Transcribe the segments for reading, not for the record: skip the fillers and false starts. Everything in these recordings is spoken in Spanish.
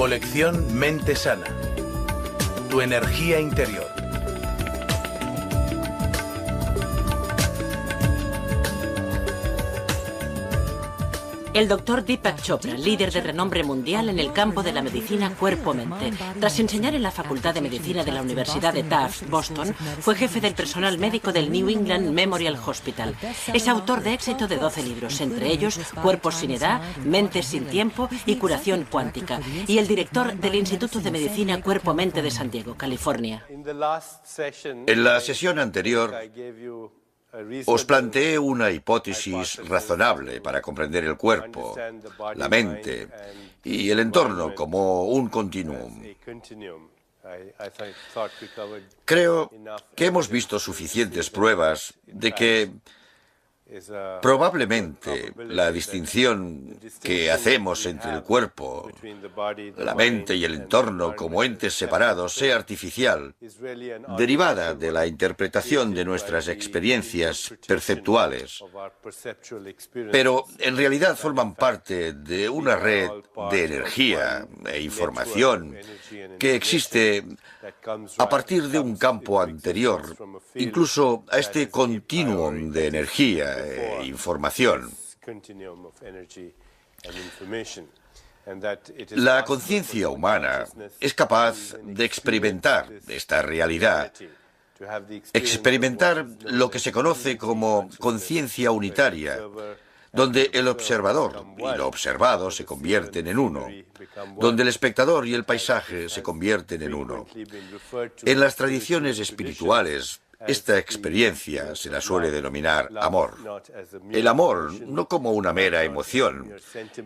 Colección Mente Sana. Tu energía interior. El doctor Deepak Chopra, líder de renombre mundial en el campo de la medicina cuerpo-mente. Tras enseñar en la Facultad de Medicina de la Universidad de Tufts, Boston, fue jefe del personal médico del New England Memorial Hospital. Es autor de éxito de 12 libros, entre ellos Cuerpos sin edad, Mentes sin tiempo y Curación cuántica. Y el director del Instituto de Medicina Cuerpo-Mente de San Diego, California. En la sesión anterior os planteé una hipótesis razonable para comprender el cuerpo, la mente y el entorno como un continuum. Creo que hemos visto suficientes pruebas de que probablemente la distinción que hacemos entre el cuerpo, la mente y el entorno como entes separados sea artificial, derivada de la interpretación de nuestras experiencias perceptuales, pero en realidad forman parte de una red de energía e información que existe a partir de un campo anterior, incluso a este continuum de energía e información. La conciencia humana es capaz de experimentar esta realidad, experimentar lo que se conoce como conciencia unitaria, donde el observador y lo observado se convierten en uno, donde el espectador y el paisaje se convierten en uno. En las tradiciones espirituales, esta experiencia se la suele denominar amor. El amor no como una mera emoción,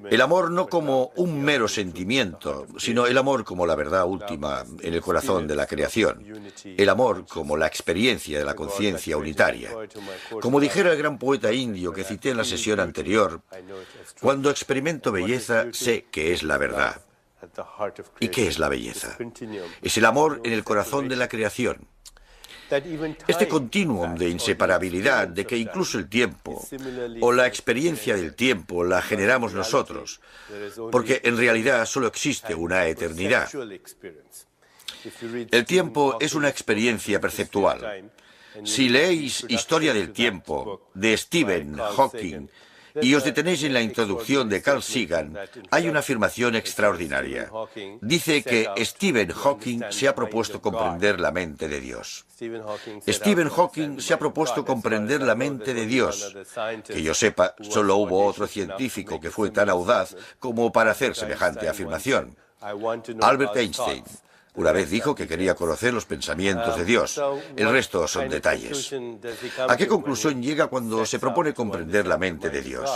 el amor no como un mero sentimiento, sino el amor como la verdad última en el corazón de la creación. El amor como la experiencia de la conciencia unitaria. Como dijera el gran poeta indio que cité en la sesión anterior, cuando experimento belleza sé que es la verdad. ¿Y qué es la belleza? Es el amor en el corazón de la creación. Este continuum de inseparabilidad, de que incluso el tiempo o la experiencia del tiempo la generamos nosotros, porque en realidad solo existe una eternidad. El tiempo es una experiencia perceptual. Si leéis Historia del tiempo de Stephen Hawking y os detenéis en la introducción de Carl Sagan, hay una afirmación extraordinaria. Dice que Stephen Hawking se ha propuesto comprender la mente de Dios. Stephen Hawking se ha propuesto comprender la mente de Dios. Que yo sepa, solo hubo otro científico que fue tan audaz como para hacer semejante afirmación. Albert Einstein una vez dijo que quería conocer los pensamientos de Dios. El resto son detalles. ¿A qué conclusión llega cuando se propone comprender la mente de Dios?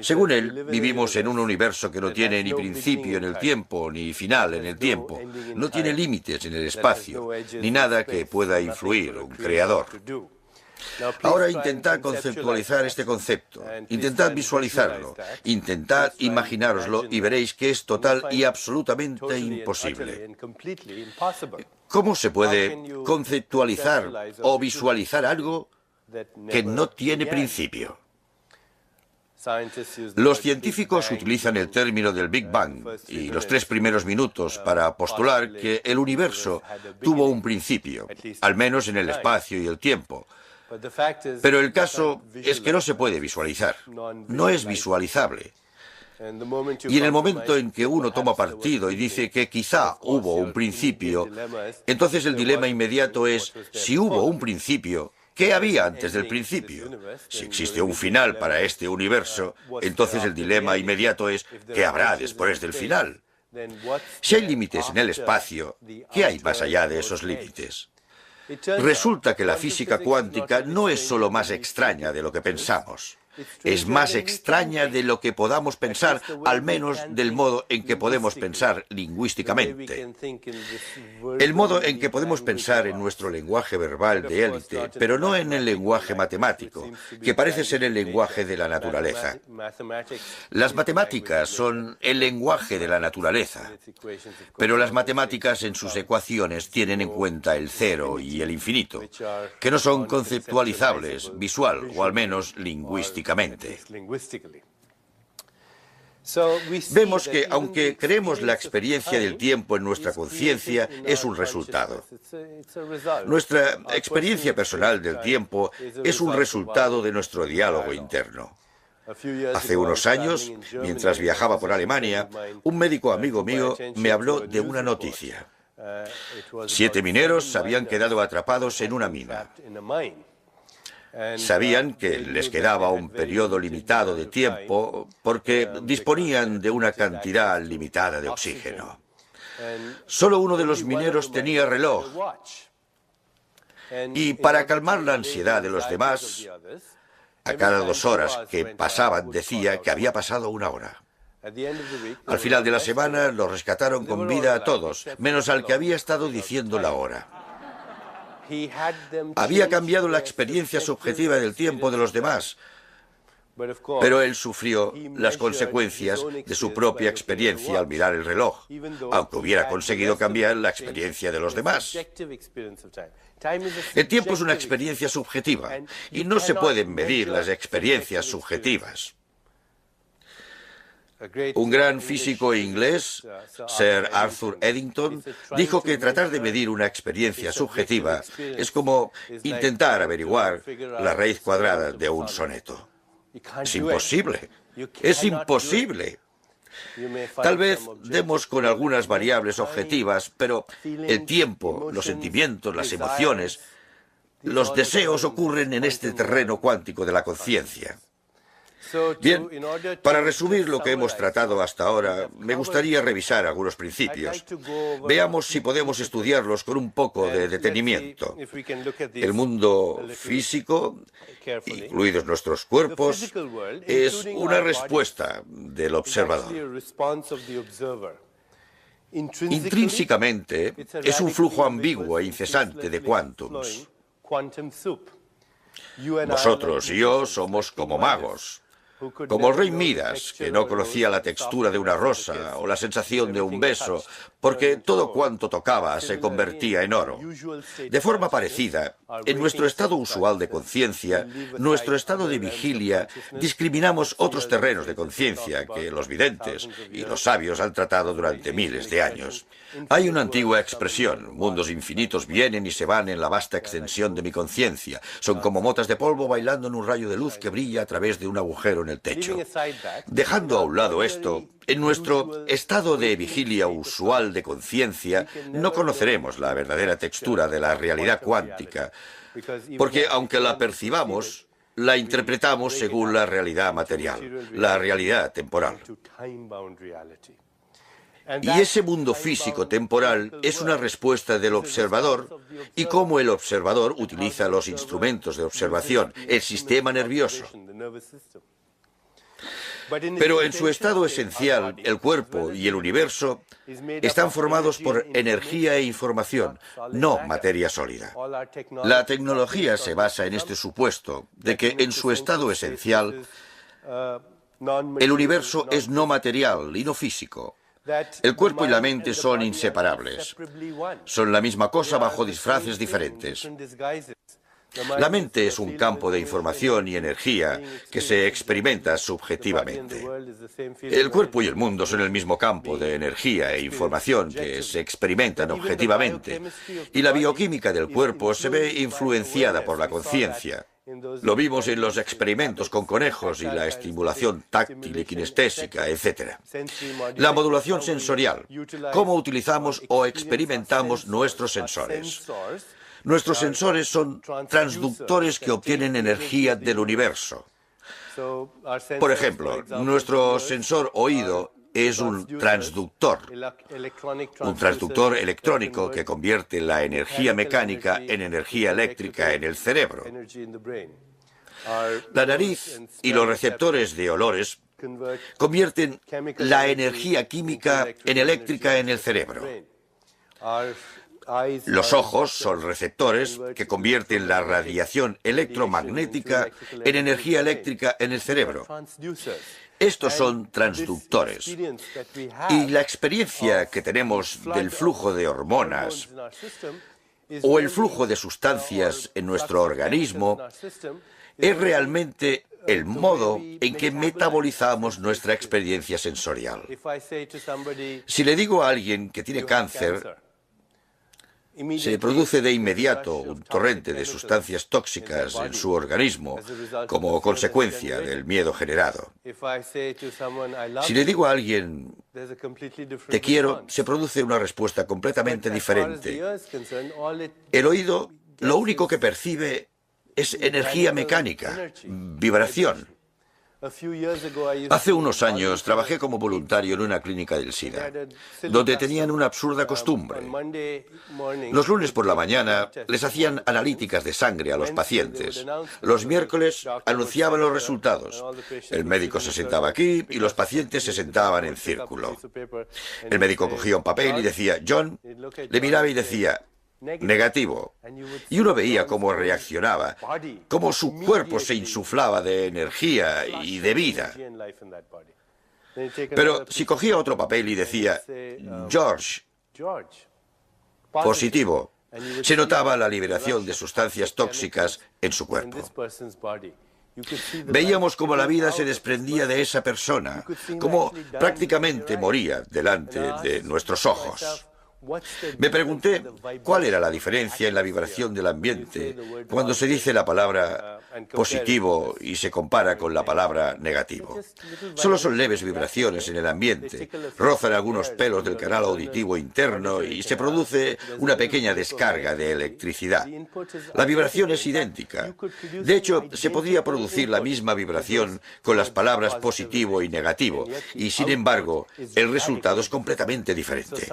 Según él, vivimos en un universo que no tiene ni principio en el tiempo, ni final en el tiempo. No tiene límites en el espacio, ni nada que pueda influir un creador. Ahora intentad conceptualizar este concepto, intentad visualizarlo, intentad imaginároslo y veréis que es total y absolutamente imposible. ¿Cómo se puede conceptualizar o visualizar algo que no tiene principio? Los científicos utilizan el término del Big Bang y los 3 primeros minutos para postular que el universo tuvo un principio, al menos en el espacio y el tiempo. Pero el caso es que no se puede visualizar, no es visualizable. Y en el momento en que uno toma partido y dice que quizá hubo un principio, entonces el dilema inmediato es, si hubo un principio, ¿qué había antes del principio? Si existe un final para este universo, entonces el dilema inmediato es, ¿qué habrá después del final? Si hay límites en el espacio, ¿qué hay más allá de esos límites? Resulta que la física cuántica no es solo más extraña de lo que pensamos. Es más extraña de lo que podamos pensar, al menos del modo en que podemos pensar lingüísticamente. El modo en que podemos pensar en nuestro lenguaje verbal de élite, pero no en el lenguaje matemático, que parece ser el lenguaje de la naturaleza. Las matemáticas son el lenguaje de la naturaleza, pero las matemáticas en sus ecuaciones tienen en cuenta el cero y el infinito, que no son conceptualizables visual o al menos lingüísticamente. Vemos que, aunque creemos la experiencia del tiempo en nuestra conciencia, es un resultado. Nuestra experiencia personal del tiempo es un resultado de nuestro diálogo interno. Hace unos años, mientras viajaba por Alemania, un médico amigo mío me habló de una noticia. 7 mineros se habían quedado atrapados en una mina. Sabían que les quedaba un periodo limitado de tiempo porque disponían de una cantidad limitada de oxígeno. Solo uno de los mineros tenía reloj. Y para calmar la ansiedad de los demás, a cada 2 horas que pasaban decía que había pasado 1 hora. Al final de la semana los rescataron con vida a todos, menos al que había estado diciendo la hora. Había cambiado la experiencia subjetiva del tiempo de los demás, pero él sufrió las consecuencias de su propia experiencia al mirar el reloj, aunque hubiera conseguido cambiar la experiencia de los demás. El tiempo es una experiencia subjetiva y no se pueden medir las experiencias subjetivas. Un gran físico inglés, Sir Arthur Eddington, dijo que tratar de medir una experiencia subjetiva es como intentar averiguar la raíz cuadrada de un soneto. Es imposible. Es imposible. Tal vez demos con algunas variables objetivas, pero el tiempo, los sentimientos, las emociones, los deseos ocurren en este terreno cuántico de la conciencia. Bien, para resumir lo que hemos tratado hasta ahora, me gustaría revisar algunos principios. Veamos si podemos estudiarlos con un poco de detenimiento. El mundo físico, incluidos nuestros cuerpos, es una respuesta del observador. Intrínsecamente, es un flujo ambiguo e incesante de quántums. Vosotros y yo somos como magos. Como el rey Midas, que no conocía la textura de una rosa o la sensación de un beso, porque todo cuanto tocaba se convertía en oro. De forma parecida, en nuestro estado usual de conciencia, nuestro estado de vigilia, discriminamos otros terrenos de conciencia que los videntes y los sabios han tratado durante miles de años. Hay una antigua expresión: mundos infinitos vienen y se van en la vasta extensión de mi conciencia. Son como motas de polvo bailando en un rayo de luz que brilla a través de un agujero en el techo. Dejando a un lado esto, en nuestro estado de vigilia usual de conciencia no conoceremos la verdadera textura de la realidad cuántica, porque aunque la percibamos, la interpretamos según la realidad material, la realidad temporal. Y ese mundo físico temporal es una respuesta del observador y cómo el observador utiliza los instrumentos de observación, el sistema nervioso. Pero en su estado esencial, el cuerpo y el universo están formados por energía e información, no materia sólida. La tecnología se basa en este supuesto de que en su estado esencial, el universo es no material y no físico. El cuerpo y la mente son inseparables. Son la misma cosa bajo disfraces diferentes. La mente es un campo de información y energía que se experimenta subjetivamente. El cuerpo y el mundo son el mismo campo de energía e información que se experimentan objetivamente. Y la bioquímica del cuerpo se ve influenciada por la conciencia. Lo vimos en los experimentos con conejos y la estimulación táctil y kinestésica, etc. La modulación sensorial, cómo utilizamos o experimentamos nuestros sensores. Nuestros sensores son transductores que obtienen energía del universo. Por ejemplo, nuestro sensor oído es un transductor electrónico que convierte la energía mecánica en energía eléctrica en el cerebro. La nariz y los receptores de olores convierten la energía química en eléctrica en el cerebro. Los ojos son receptores que convierten la radiación electromagnética en energía eléctrica en el cerebro. Estos son transductores. Y la experiencia que tenemos del flujo de hormonas o el flujo de sustancias en nuestro organismo es realmente el modo en que metabolizamos nuestra experiencia sensorial. Si le digo a alguien que tiene cáncer, se produce de inmediato un torrente de sustancias tóxicas en su organismo como consecuencia del miedo generado. Si le digo a alguien, te quiero, se produce una respuesta completamente diferente. El oído lo único que percibe es energía mecánica, vibración. Hace unos años trabajé como voluntario en una clínica del SIDA, donde tenían una absurda costumbre. Los lunes por la mañana les hacían analíticas de sangre a los pacientes. Los miércoles anunciaban los resultados. El médico se sentaba aquí y los pacientes se sentaban en círculo. El médico cogía un papel y decía, John, le miraba y decía, negativo. Y uno veía cómo reaccionaba, cómo su cuerpo se insuflaba de energía y de vida. Pero si cogía otro papel y decía, George, positivo, se notaba la liberación de sustancias tóxicas en su cuerpo. Veíamos cómo la vida se desprendía de esa persona, cómo prácticamente moría delante de nuestros ojos. Me pregunté cuál era la diferencia en la vibración del ambiente cuando se dice la palabra positivo y se compara con la palabra negativo. Solo son leves vibraciones en el ambiente, rozan algunos pelos del canal auditivo interno y se produce una pequeña descarga de electricidad. La vibración es idéntica. De hecho, se podría producir la misma vibración con las palabras positivo y negativo, y sin embargo, el resultado es completamente diferente.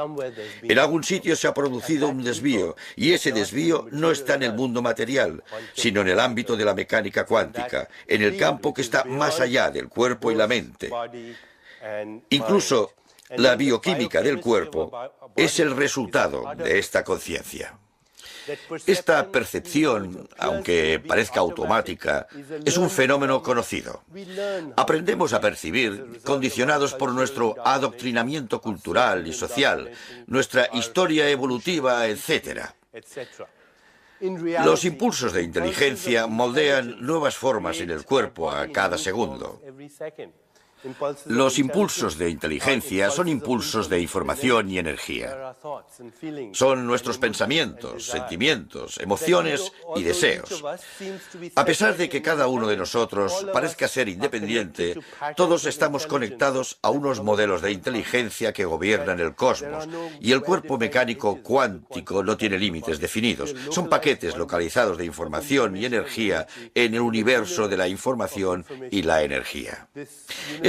En algún sitio se ha producido un desvío, y ese desvío no está en el mundo material, sino en el ámbito de la mecánica cuántica, en el campo que está más allá del cuerpo y la mente. Incluso la bioquímica del cuerpo es el resultado de esta conciencia. Esta percepción, aunque parezca automática, es un fenómeno conocido. Aprendemos a percibir condicionados por nuestro adoctrinamiento cultural y social, nuestra historia evolutiva, etc. Los impulsos de inteligencia moldean nuevas formas en el cuerpo a cada segundo. Los impulsos de inteligencia son impulsos de información y energía. Son nuestros pensamientos, sentimientos, emociones y deseos. A pesar de que cada uno de nosotros parezca ser independiente, todos estamos conectados a unos modelos de inteligencia que gobiernan el cosmos, y el cuerpo mecánico cuántico no tiene límites definidos. Son paquetes localizados de información y energía en el universo de la información y la energía.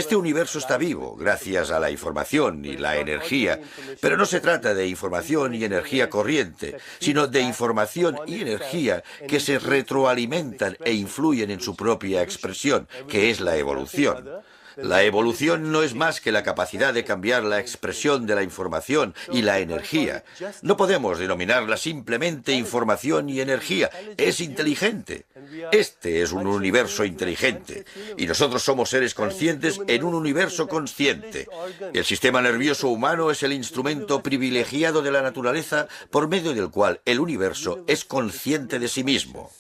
Este universo está vivo gracias a la información y la energía, pero no se trata de información y energía corriente, sino de información y energía que se retroalimentan e influyen en su propia expresión, que es la evolución. La evolución no es más que la capacidad de cambiar la expresión de la información y la energía. No podemos denominarla simplemente información y energía. Es inteligente. Este es un universo inteligente. Y nosotros somos seres conscientes en un universo consciente. El sistema nervioso humano es el instrumento privilegiado de la naturaleza por medio del cual el universo es consciente de sí mismo.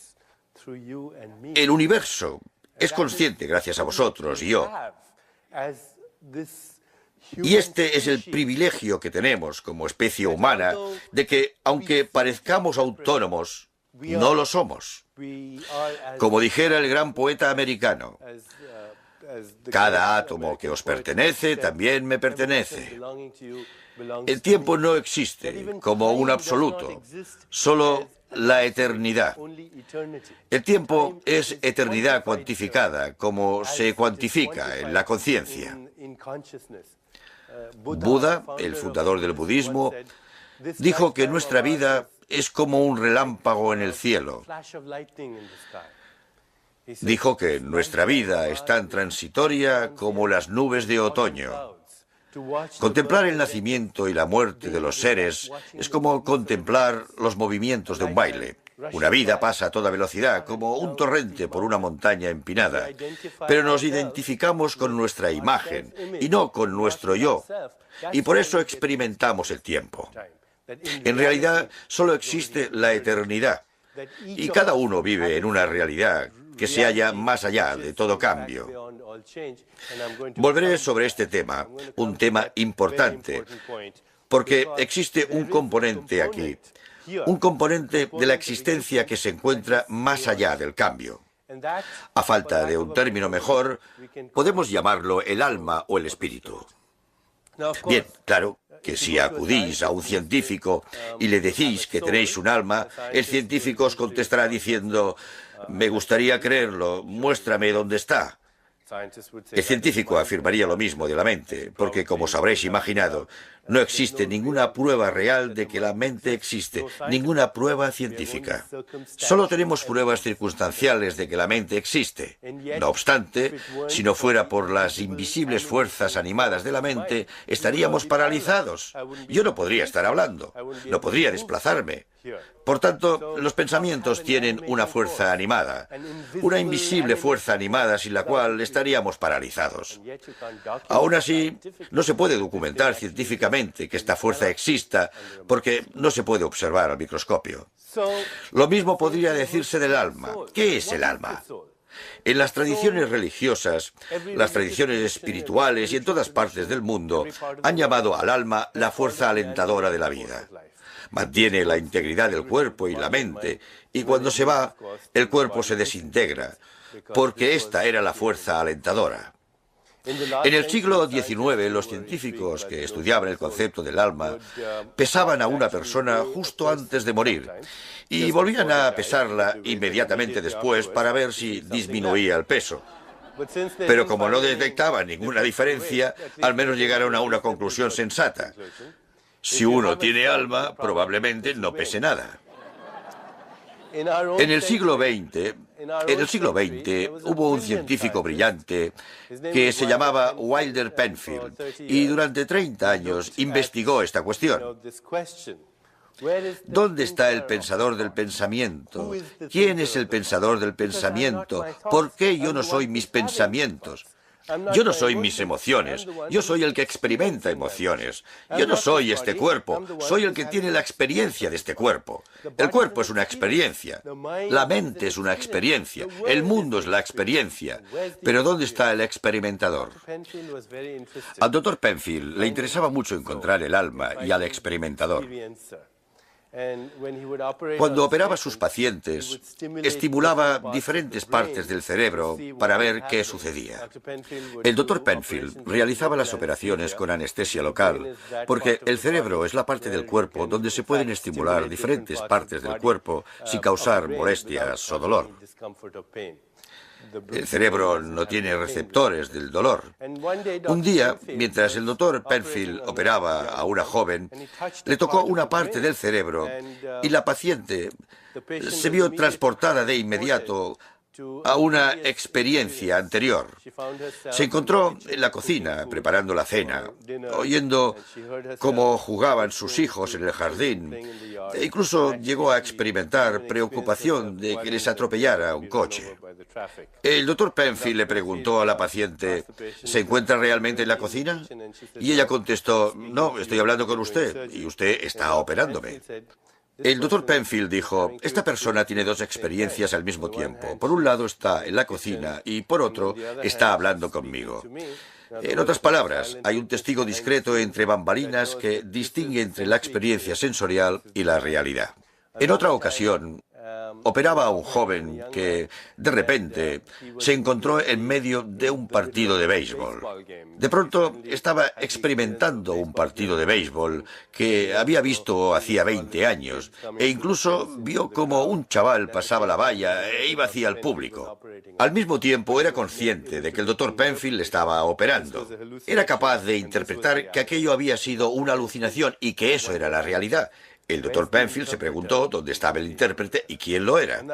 El universo es consciente gracias a vosotros y yo. Y este es el privilegio que tenemos como especie humana, de que, aunque parezcamos autónomos, no lo somos. Como dijera el gran poeta americano, cada átomo que os pertenece también me pertenece. El tiempo no existe como un absoluto, solo la eternidad. El tiempo es eternidad cuantificada, como se cuantifica en la conciencia. Buda, el fundador del budismo, dijo que nuestra vida es como un relámpago en el cielo. Dijo que nuestra vida es tan transitoria como las nubes de otoño. Contemplar el nacimiento y la muerte de los seres es como contemplar los movimientos de un baile. Una vida pasa a toda velocidad, como un torrente por una montaña empinada, pero nos identificamos con nuestra imagen y no con nuestro yo, y por eso experimentamos el tiempo. En realidad, solo existe la eternidad, y cada uno vive en una realidad que se halla más allá de todo cambio. Volveré sobre este tema, un tema importante, porque existe un componente aquí, un componente de la existencia que se encuentra más allá del cambio. A falta de un término mejor, podemos llamarlo el alma o el espíritu. Bien, claro que si acudís a un científico y le decís que tenéis un alma, el científico os contestará diciendo: me gustaría creerlo, muéstrame dónde está. El científico afirmaría lo mismo de la mente, porque, como os habréis imaginado, no existe ninguna prueba real de que la mente existe, ninguna prueba científica. Solo tenemos pruebas circunstanciales de que la mente existe. No obstante, si no fuera por las invisibles fuerzas animadas de la mente, estaríamos paralizados. Yo no podría estar hablando, no podría desplazarme. Por tanto, los pensamientos tienen una fuerza animada, una invisible fuerza animada sin la cual estaríamos paralizados. Aún así, no se puede documentar científicamente que esta fuerza exista porque no se puede observar al microscopio. Lo mismo podría decirse del alma. ¿Qué es el alma? En las tradiciones religiosas, las tradiciones espirituales y en todas partes del mundo han llamado al alma la fuerza alentadora de la vida. Mantiene la integridad del cuerpo y la mente, y cuando se va, el cuerpo se desintegra, porque esta era la fuerza alentadora. En el siglo XIX, los científicos que estudiaban el concepto del alma pesaban a una persona justo antes de morir y volvían a pesarla inmediatamente después para ver si disminuía el peso. Pero como no detectaban ninguna diferencia, al menos llegaron a una conclusión sensata. Si uno tiene alma, probablemente no pese nada. En el siglo XX hubo un científico brillante que se llamaba Wilder Penfield y durante 30 años investigó esta cuestión. ¿Dónde está el pensador del pensamiento? ¿Quién es el pensador del pensamiento? ¿Por qué yo no soy mis pensamientos? Yo no soy mis emociones, yo soy el que experimenta emociones. Yo no soy este cuerpo, soy el que tiene la experiencia de este cuerpo. El cuerpo es una experiencia, la mente es una experiencia, el mundo es la experiencia. Pero ¿dónde está el experimentador? Al Dr. Penfield le interesaba mucho encontrar el alma y al experimentador. Cuando operaba a sus pacientes, estimulaba diferentes partes del cerebro para ver qué sucedía. El Dr. Penfield realizaba las operaciones con anestesia local, porque el cerebro es la parte del cuerpo donde se pueden estimular diferentes partes del cuerpo sin causar molestias o dolor. El cerebro no tiene receptores del dolor. Un día, mientras el Dr. Penfield operaba a una joven, le tocó una parte del cerebro y la paciente se vio transportada de inmediato a una experiencia anterior. Se encontró en la cocina preparando la cena, oyendo cómo jugaban sus hijos en el jardín, e incluso llegó a experimentar preocupación de que les atropellara un coche. El Dr. Penfield le preguntó a la paciente: ¿se encuentra realmente en la cocina? Y ella contestó: no, estoy hablando con usted y usted está operándome. El Dr. Penfield dijo: esta persona tiene dos experiencias al mismo tiempo. Por un lado está en la cocina y por otro está hablando conmigo. En otras palabras, hay un testigo discreto entre bambalinas que distingue entre la experiencia sensorial y la realidad. En otra ocasión, operaba a un joven que, de repente, se encontró en medio de un partido de béisbol. De pronto, estaba experimentando un partido de béisbol que había visto hacía 20 años, e incluso vio cómo un chaval pasaba la valla e iba hacia el público. Al mismo tiempo, era consciente de que el Dr. Penfield le estaba operando. Era capaz de interpretar que aquello había sido una alucinación y que eso era la realidad. El Dr. Penfield se preguntó dónde estaba el intérprete y quién lo era.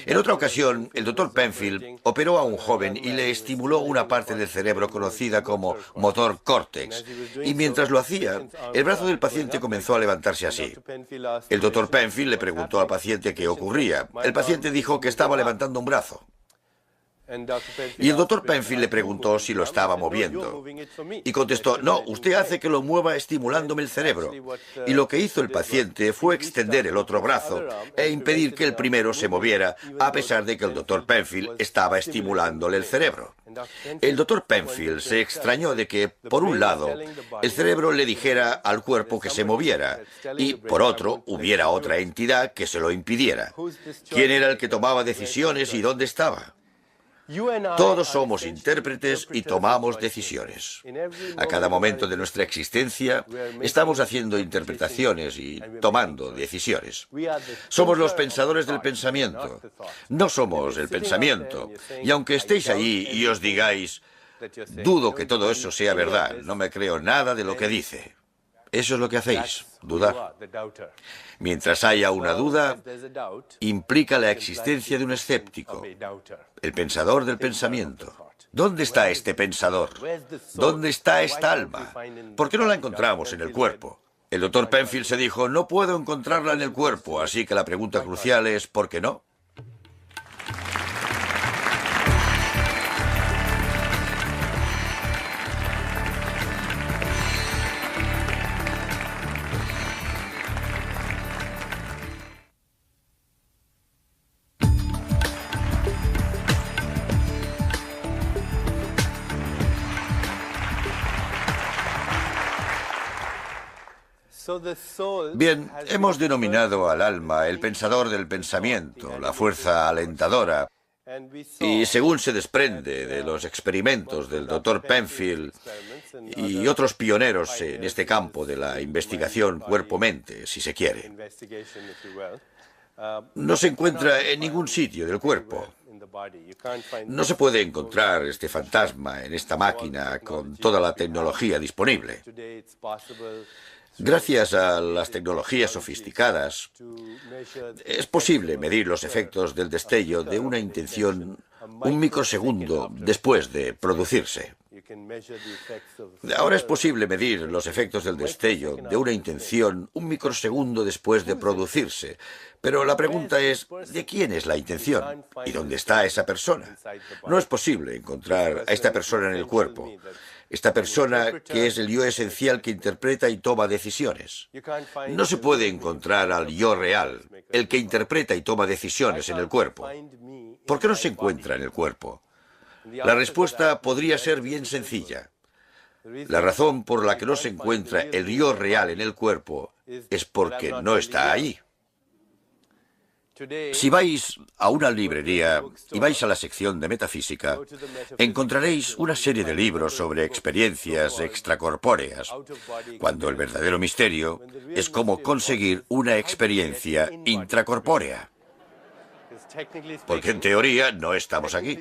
En otra ocasión, el Dr. Penfield operó a un joven y le estimuló una parte del cerebro conocida como motor córtex. Y mientras lo hacía, el brazo del paciente comenzó a levantarse así. El Dr. Penfield le preguntó al paciente qué ocurría. El paciente dijo que estaba levantando un brazo. Y el doctor Penfield le preguntó si lo estaba moviendo. Y contestó, no, usted hace que lo mueva estimulándome el cerebro. Y lo que hizo el paciente fue extender el otro brazo e impedir que el primero se moviera, a pesar de que el doctor Penfield estaba estimulándole el cerebro. El doctor Penfield se extrañó de que, por un lado, el cerebro le dijera al cuerpo que se moviera, y, por otro, hubiera otra entidad que se lo impidiera. ¿Quién era el que tomaba decisiones y dónde estaba? Todos somos intérpretes y tomamos decisiones. A cada momento de nuestra existencia estamos haciendo interpretaciones y tomando decisiones. Somos los pensadores del pensamiento. No somos el pensamiento. Y aunque estéis allí y os digáis, dudo que todo eso sea verdad, no me creo nada de lo que dice. Eso es lo que hacéis, dudar. Mientras haya una duda, implica la existencia de un escéptico, el pensador del pensamiento. ¿Dónde está este pensador? ¿Dónde está esta alma? ¿Por qué no la encontramos en el cuerpo? El doctor Penfield se dijo, no puedo encontrarla en el cuerpo, así que la pregunta crucial es, ¿por qué no? Bien, hemos denominado al alma el pensador del pensamiento, la fuerza alentadora, y según se desprende de los experimentos del doctor Penfield y otros pioneros en este campo de la investigación cuerpo-mente, si se quiere, no se encuentra en ningún sitio del cuerpo. No se puede encontrar este fantasma en esta máquina con toda la tecnología disponible. Gracias a las tecnologías sofisticadas, es posible medir los efectos del destello de una intención un microsegundo después de producirse. Ahora es posible medir los efectos del destello de una intención un microsegundo después de producirse, pero la pregunta es, ¿de quién es la intención? ¿Y dónde está esa persona? No es posible encontrar a esta persona en el cuerpo. Esta persona que es el yo esencial que interpreta y toma decisiones. No se puede encontrar al yo real, el que interpreta y toma decisiones en el cuerpo. ¿Por qué no se encuentra en el cuerpo? La respuesta podría ser bien sencilla. La razón por la que no se encuentra el yo real en el cuerpo es porque no está ahí. Si vais a una librería y vais a la sección de metafísica, encontraréis una serie de libros sobre experiencias extracorpóreas, cuando el verdadero misterio es cómo conseguir una experiencia intracorpórea. Porque en teoría no estamos aquí.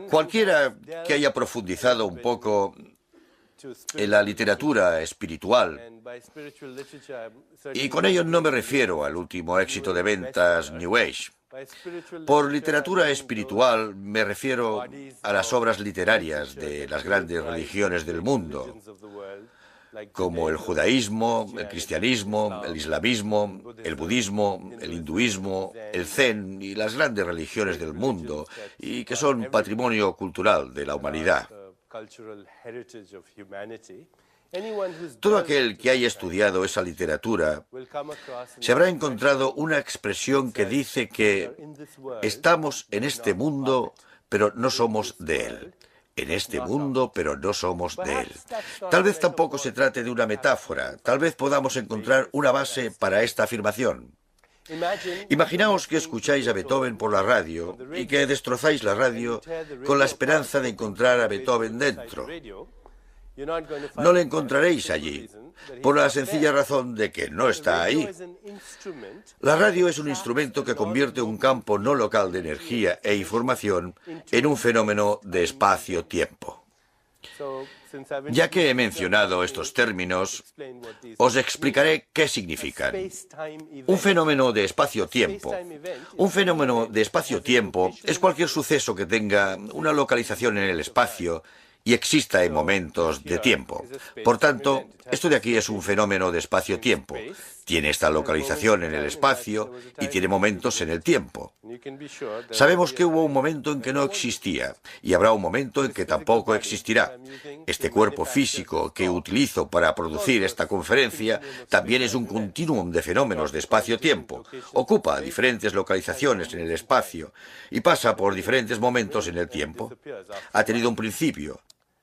Cualquiera que haya profundizado un poco en la literatura espiritual, y con ello no me refiero al último éxito de ventas New Age. Por literatura espiritual me refiero a las obras literarias de las grandes religiones del mundo, como el judaísmo, el cristianismo, el islamismo, el budismo, el hinduismo, el zen y las grandes religiones del mundo, y que son patrimonio cultural de la humanidad. Todo aquel que haya estudiado esa literatura se habrá encontrado una expresión que dice que estamos en este mundo, pero no somos de él. En este mundo, pero no somos de él. Tal vez tampoco se trate de una metáfora. Tal vez podamos encontrar una base para esta afirmación. Imaginaos que escucháis a Beethoven por la radio y que destrozáis la radio con la esperanza de encontrar a Beethoven dentro. No le encontraréis allí, por la sencilla razón de que no está ahí. La radio es un instrumento que convierte un campo no local de energía e información en un fenómeno de espacio-tiempo. Ya que he mencionado estos términos, os explicaré qué significan. Un fenómeno de espacio-tiempo. Un fenómeno de espacio-tiempo es cualquier suceso que tenga una localización en el espacio y exista en momentos de tiempo. Por tanto, esto de aquí es un fenómeno de espacio-tiempo. Tiene esta localización en el espacio y tiene momentos en el tiempo. Sabemos que hubo un momento en que no existía y habrá un momento en que tampoco existirá. Este cuerpo físico que utilizo para producir esta conferencia también es un continuum de fenómenos de espacio-tiempo. Ocupa diferentes localizaciones en el espacio y pasa por diferentes momentos en el tiempo. Ha tenido un principio.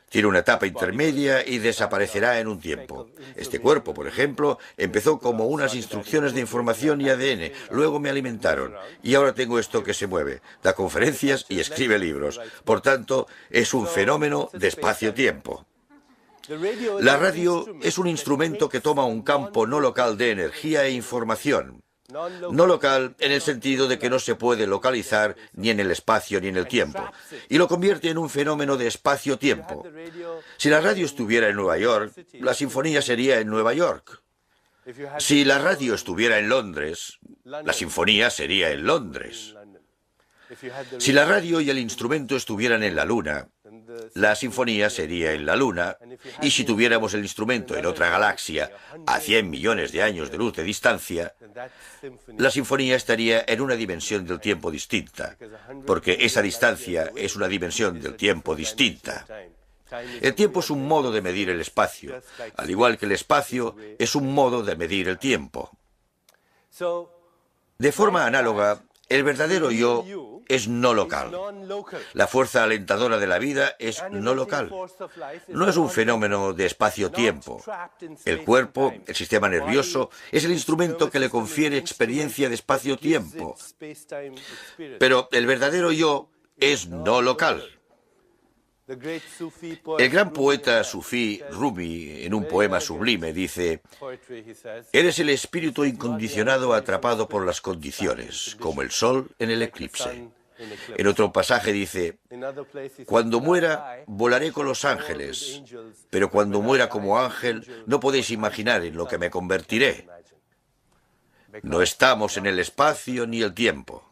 Tiene una etapa intermedia y desaparecerá en un tiempo. Este cuerpo, por ejemplo, empezó como unas instrucciones de información y ADN, luego me alimentaron, y ahora tengo esto que se mueve, da conferencias y escribe libros. Por tanto, es un fenómeno de espacio-tiempo. La radio es un instrumento que toma un campo no local de energía e información. No local en el sentido de que no se puede localizar ni en el espacio ni en el tiempo, y lo convierte en un fenómeno de espacio-tiempo. Si la radio estuviera en Nueva York, la sinfonía sería en Nueva York. Si la radio estuviera en Londres, la sinfonía sería en Londres. Si la radio y el instrumento estuvieran en la Luna, la sinfonía sería en la Luna, y si tuviéramos el instrumento en otra galaxia, a 100 millones de años de luz de distancia, la sinfonía estaría en una dimensión del tiempo distinta, porque esa distancia es una dimensión del tiempo distinta. El tiempo es un modo de medir el espacio, al igual que el espacio es un modo de medir el tiempo. De forma análoga, el verdadero yo es no local. La fuerza alentadora de la vida es no local. No es un fenómeno de espacio-tiempo. El cuerpo, el sistema nervioso, es el instrumento que le confiere experiencia de espacio-tiempo. Pero el verdadero yo es no local. El gran poeta sufí Rumi, en un poema sublime, dice: «Eres el espíritu incondicionado atrapado por las condiciones, como el sol en el eclipse». En otro pasaje dice: «Cuando muera, volaré con los ángeles, pero cuando muera como ángel, no podéis imaginar en lo que me convertiré». No estamos en el espacio ni el tiempo.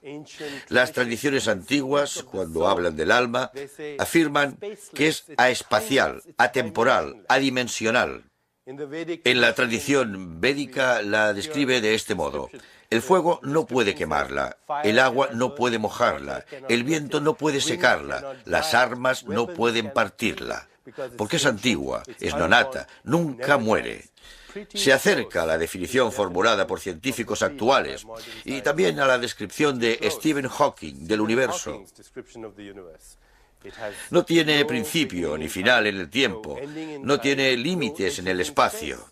Las tradiciones antiguas, cuando hablan del alma, afirman que es aespacial, atemporal, adimensional. En la tradición védica la describe de este modo: el fuego no puede quemarla, el agua no puede mojarla, el viento no puede secarla, las armas no pueden partirla, porque es antigua, es nonata, nunca muere. Se acerca a la definición formulada por científicos actuales y también a la descripción de Stephen Hawking del universo. No tiene principio ni final en el tiempo, no tiene límites en el espacio.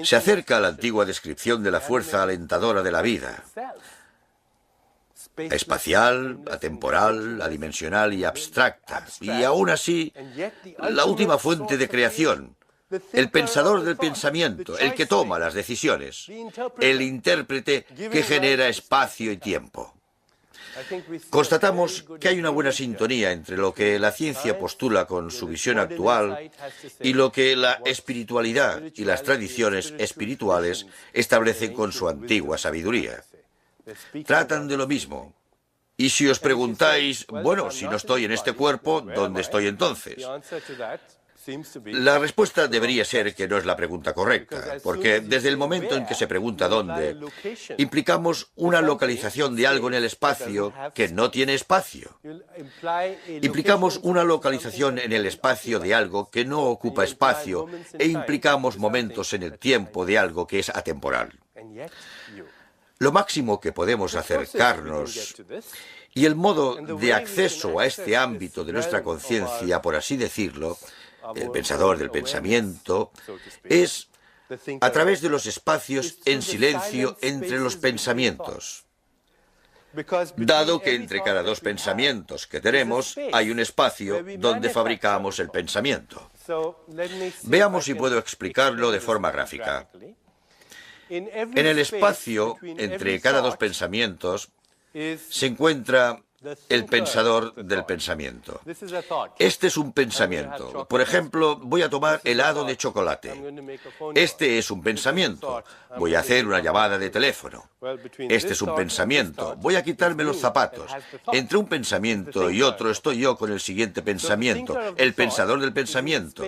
Se acerca a la antigua descripción de la fuerza alentadora de la vida. Espacial, atemporal, adimensional y abstracta. Y aún así, la última fuente de creación. El pensador del pensamiento, el que toma las decisiones, el intérprete que genera espacio y tiempo. Constatamos que hay una buena sintonía entre lo que la ciencia postula con su visión actual y lo que la espiritualidad y las tradiciones espirituales establecen con su antigua sabiduría. Tratan de lo mismo. Y si os preguntáis, bueno, si no estoy en este cuerpo, ¿dónde estoy entonces? La respuesta debería ser que no es la pregunta correcta, porque desde el momento en que se pregunta dónde, implicamos una localización de algo en el espacio que no tiene espacio. Implicamos una localización en el espacio de algo que no ocupa espacio e implicamos momentos en el tiempo de algo que es atemporal. Lo máximo que podemos acercarnos y el modo de acceso a este ámbito de nuestra conciencia, por así decirlo, el pensador del pensamiento, es a través de los espacios en silencio entre los pensamientos. Dado que entre cada dos pensamientos que tenemos hay un espacio donde fabricamos el pensamiento. Veamos si puedo explicarlo de forma gráfica. En el espacio entre cada dos pensamientos se encuentra el pensador del pensamiento. Este es un pensamiento. Por ejemplo, voy a tomar helado de chocolate. Este es un pensamiento. Voy a hacer una llamada de teléfono. Este es un pensamiento. Voy a quitarme los zapatos. Entre un pensamiento y otro estoy yo con el siguiente pensamiento. El pensador del pensamiento.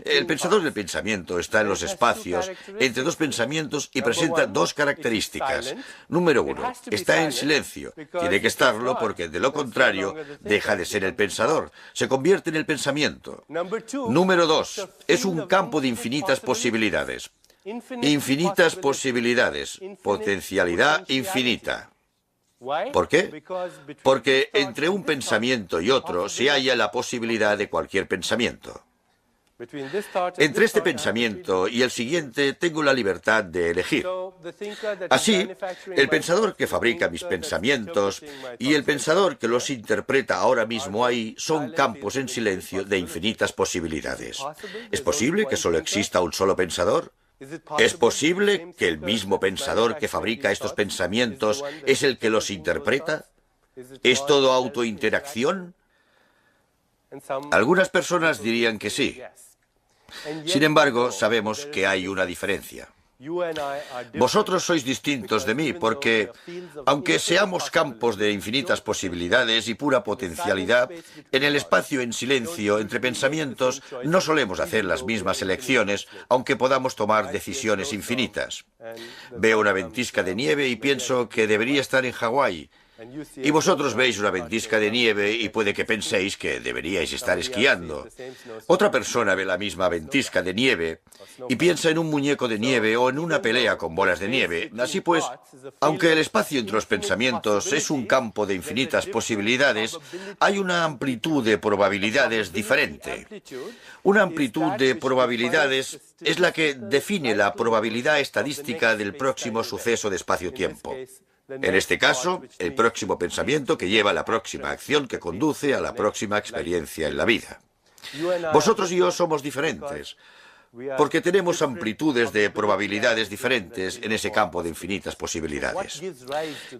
El pensador del pensamiento está en los espacios entre dos pensamientos y presenta dos características. Número uno, está en silencio. Tiene que estarlo porque de lo contrario deja de ser el pensador. Se convierte en el pensamiento. Número dos, es un campo de infinitas posibilidades. Infinitas posibilidades. Potencialidad infinita. ¿Por qué? Porque entre un pensamiento y otro se halla la posibilidad de cualquier pensamiento. Entre este pensamiento y el siguiente tengo la libertad de elegir. Así, el pensador que fabrica mis pensamientos y el pensador que los interpreta ahora mismo ahí son campos en silencio de infinitas posibilidades. ¿Es posible que solo exista un solo pensador? ¿Es posible que el mismo pensador que fabrica estos pensamientos es el que los interpreta? ¿Es todo autointeracción? Algunas personas dirían que sí. Sin embargo, sabemos que hay una diferencia. Vosotros sois distintos de mí porque, aunque seamos campos de infinitas posibilidades y pura potencialidad, en el espacio en silencio entre pensamientos no solemos hacer las mismas elecciones, aunque podamos tomar decisiones infinitas. Veo una ventisca de nieve y pienso que debería estar en Hawái. Y vosotros veis una ventisca de nieve y puede que penséis que deberíais estar esquiando. Otra persona ve la misma ventisca de nieve y piensa en un muñeco de nieve o en una pelea con bolas de nieve. Así pues, aunque el espacio entre los pensamientos es un campo de infinitas posibilidades, hay una amplitud de probabilidades diferente. Una amplitud de probabilidades es la que define la probabilidad estadística del próximo suceso de espacio-tiempo. En este caso, el próximo pensamiento que lleva a la próxima acción que conduce a la próxima experiencia en la vida. Vosotros y yo somos diferentes, porque tenemos amplitudes de probabilidades diferentes en ese campo de infinitas posibilidades.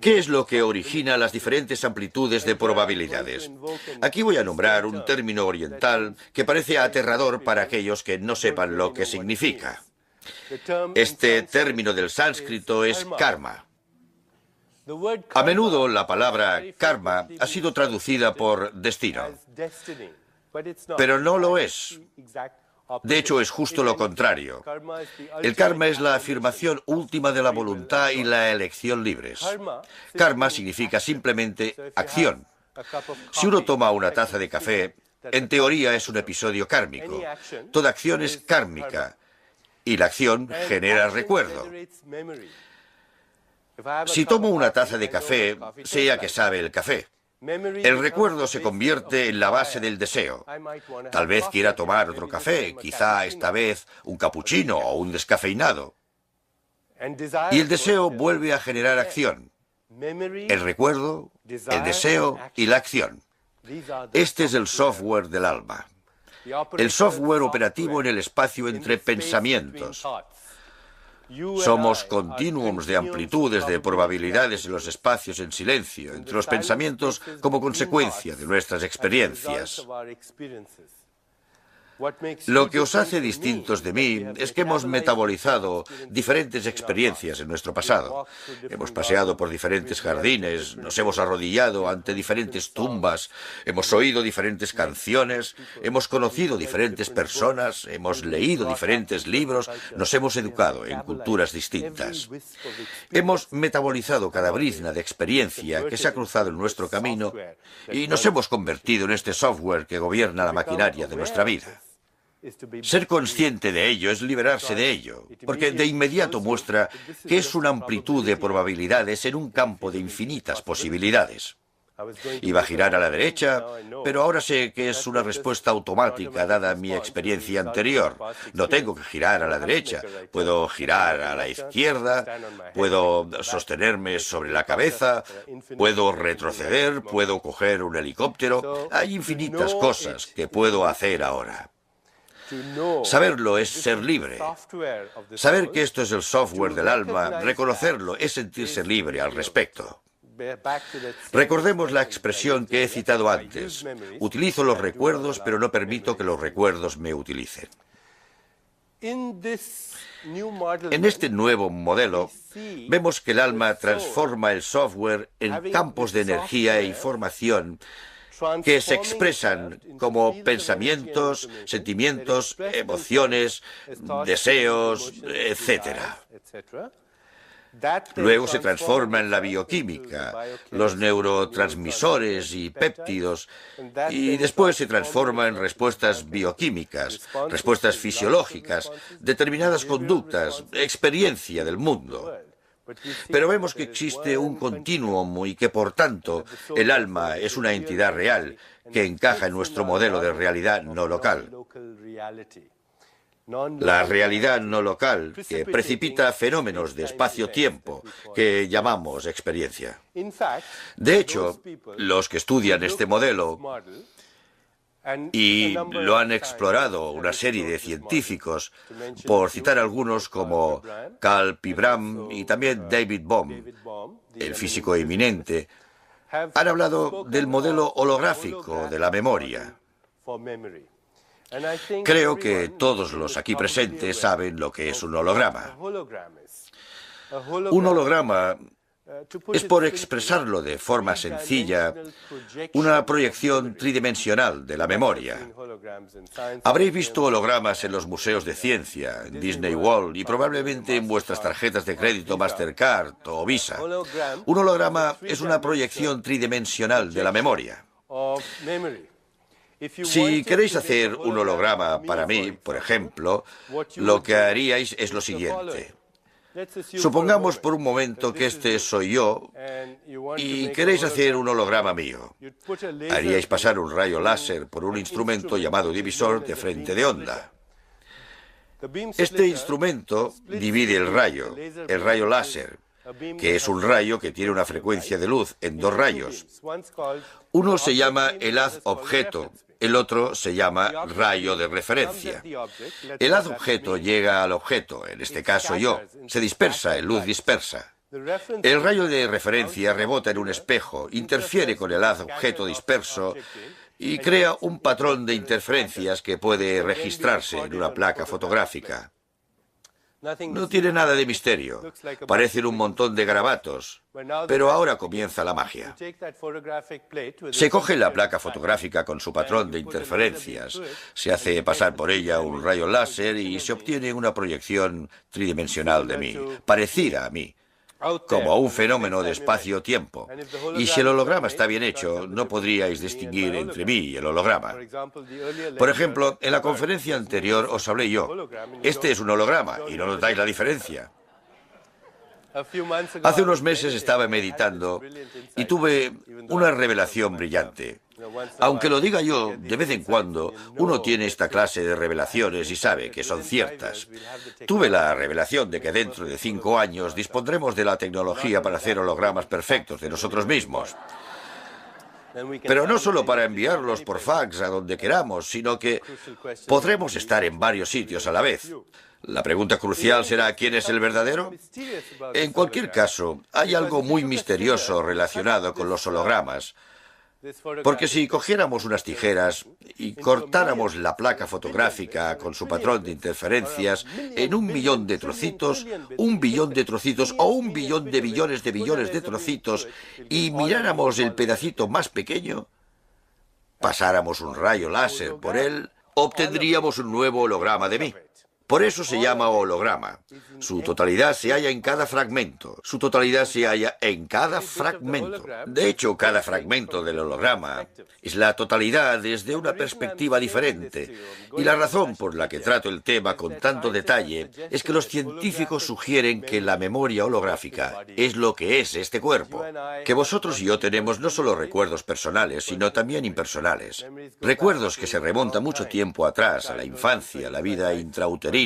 ¿Qué es lo que origina las diferentes amplitudes de probabilidades? Aquí voy a nombrar un término oriental que parece aterrador para aquellos que no sepan lo que significa. Este término del sánscrito es karma. A menudo la palabra karma ha sido traducida por destino, pero no lo es. De hecho, es justo lo contrario. El karma es la afirmación última de la voluntad y la elección libres. Karma significa simplemente acción. Si uno toma una taza de café, en teoría es un episodio kármico. Toda acción es kármica y la acción genera recuerdo. Si tomo una taza de café, sé a qué sabe el café. El recuerdo se convierte en la base del deseo. Tal vez quiera tomar otro café, quizá esta vez un capuchino o un descafeinado. Y el deseo vuelve a generar acción. El recuerdo, el deseo y la acción. Este es el software del alma. El software operativo en el espacio entre pensamientos. Somos continuums de amplitudes de probabilidades en los espacios en silencio, entre los pensamientos como consecuencia de nuestras experiencias. Lo que os hace distintos de mí es que hemos metabolizado diferentes experiencias en nuestro pasado. Hemos paseado por diferentes jardines, nos hemos arrodillado ante diferentes tumbas, hemos oído diferentes canciones, hemos conocido diferentes personas, hemos leído diferentes libros, nos hemos educado en culturas distintas. Hemos metabolizado cada brizna de experiencia que se ha cruzado en nuestro camino y nos hemos convertido en este software que gobierna la maquinaria de nuestra vida. Ser consciente de ello es liberarse de ello, porque de inmediato muestra que es una amplitud de probabilidades en un campo de infinitas posibilidades. Iba a girar a la derecha, pero ahora sé que es una respuesta automática dada mi experiencia anterior. No tengo que girar a la derecha, puedo girar a la izquierda, puedo sostenerme sobre la cabeza, puedo retroceder, puedo coger un helicóptero. Hay infinitas cosas que puedo hacer ahora. Saberlo es ser libre. Saber que esto es el software del alma, reconocerlo, es sentirse libre al respecto. Recordemos la expresión que he citado antes. Utilizo los recuerdos, pero no permito que los recuerdos me utilicen. En este nuevo modelo, vemos que el alma transforma el software en campos de energía e información que se expresan como pensamientos, sentimientos, emociones, deseos, etc. Luego se transforma en la bioquímica, los neurotransmisores y péptidos, y después se transforma en respuestas bioquímicas, respuestas fisiológicas, determinadas conductas, experiencia del mundo. Pero vemos que existe un continuum y que, por tanto, el alma es una entidad real que encaja en nuestro modelo de realidad no local. La realidad no local que precipita fenómenos de espacio-tiempo que llamamos experiencia. De hecho, los que estudian este modelo y lo han explorado una serie de científicos, por citar algunos como Karl Pibram y también David Bohm, el físico eminente, han hablado del modelo holográfico de la memoria. Creo que todos los aquí presentes saben lo que es un holograma. Un holograma es, por expresarlo de forma sencilla, una proyección tridimensional de la memoria. Habréis visto hologramas en los museos de ciencia, en Disney World y probablemente en vuestras tarjetas de crédito Mastercard o Visa. Un holograma es una proyección tridimensional de la memoria. Si queréis hacer un holograma para mí, por ejemplo, lo que haríais es lo siguiente. Supongamos por un momento que este soy yo y queréis hacer un holograma mío. Haríais pasar un rayo láser por un instrumento llamado divisor de frente de onda. Este instrumento divide el rayo láser, que es un rayo que tiene una frecuencia de luz, en dos rayos. Uno se llama el haz objeto, el otro se llama rayo de referencia. El haz objeto llega al objeto, en este caso yo, se dispersa en luz dispersa. El rayo de referencia rebota en un espejo, interfiere con el haz objeto disperso y crea un patrón de interferencias que puede registrarse en una placa fotográfica. No tiene nada de misterio. Parecen un montón de garabatos. Pero ahora comienza la magia. Se coge la placa fotográfica con su patrón de interferencias, se hace pasar por ella un rayo láser y se obtiene una proyección tridimensional de mí, parecida a mí, como un fenómeno de espacio-tiempo. Y si el holograma está bien hecho, no podríais distinguir entre mí y el holograma. Por ejemplo, en la conferencia anterior os hablé yo. Este es un holograma y no notáis la diferencia. Hace unos meses estaba meditando y tuve una revelación brillante. Aunque lo diga yo, de vez en cuando uno tiene esta clase de revelaciones y sabe que son ciertas. Tuve la revelación de que dentro de 5 años dispondremos de la tecnología para hacer hologramas perfectos de nosotros mismos. Pero no solo para enviarlos por fax a donde queramos, sino que podremos estar en varios sitios a la vez. La pregunta crucial será ¿quién es el verdadero? En cualquier caso, hay algo muy misterioso relacionado con los hologramas. Porque si cogiéramos unas tijeras y cortáramos la placa fotográfica con su patrón de interferencias en 1 millón de trocitos, 1 billón de trocitos o 1 billón de billones de trocitos y miráramos el pedacito más pequeño, pasáramos un rayo láser por él, obtendríamos un nuevo holograma de mí. Por eso se llama holograma. Su totalidad se halla en cada fragmento. Su totalidad se halla en cada fragmento. De hecho, cada fragmento del holograma es la totalidad desde una perspectiva diferente. Y la razón por la que trato el tema con tanto detalle es que los científicos sugieren que la memoria holográfica es lo que es este cuerpo. Que vosotros y yo tenemos no solo recuerdos personales, sino también impersonales. Recuerdos que se remontan mucho tiempo atrás, a la infancia, a la vida intrauterina.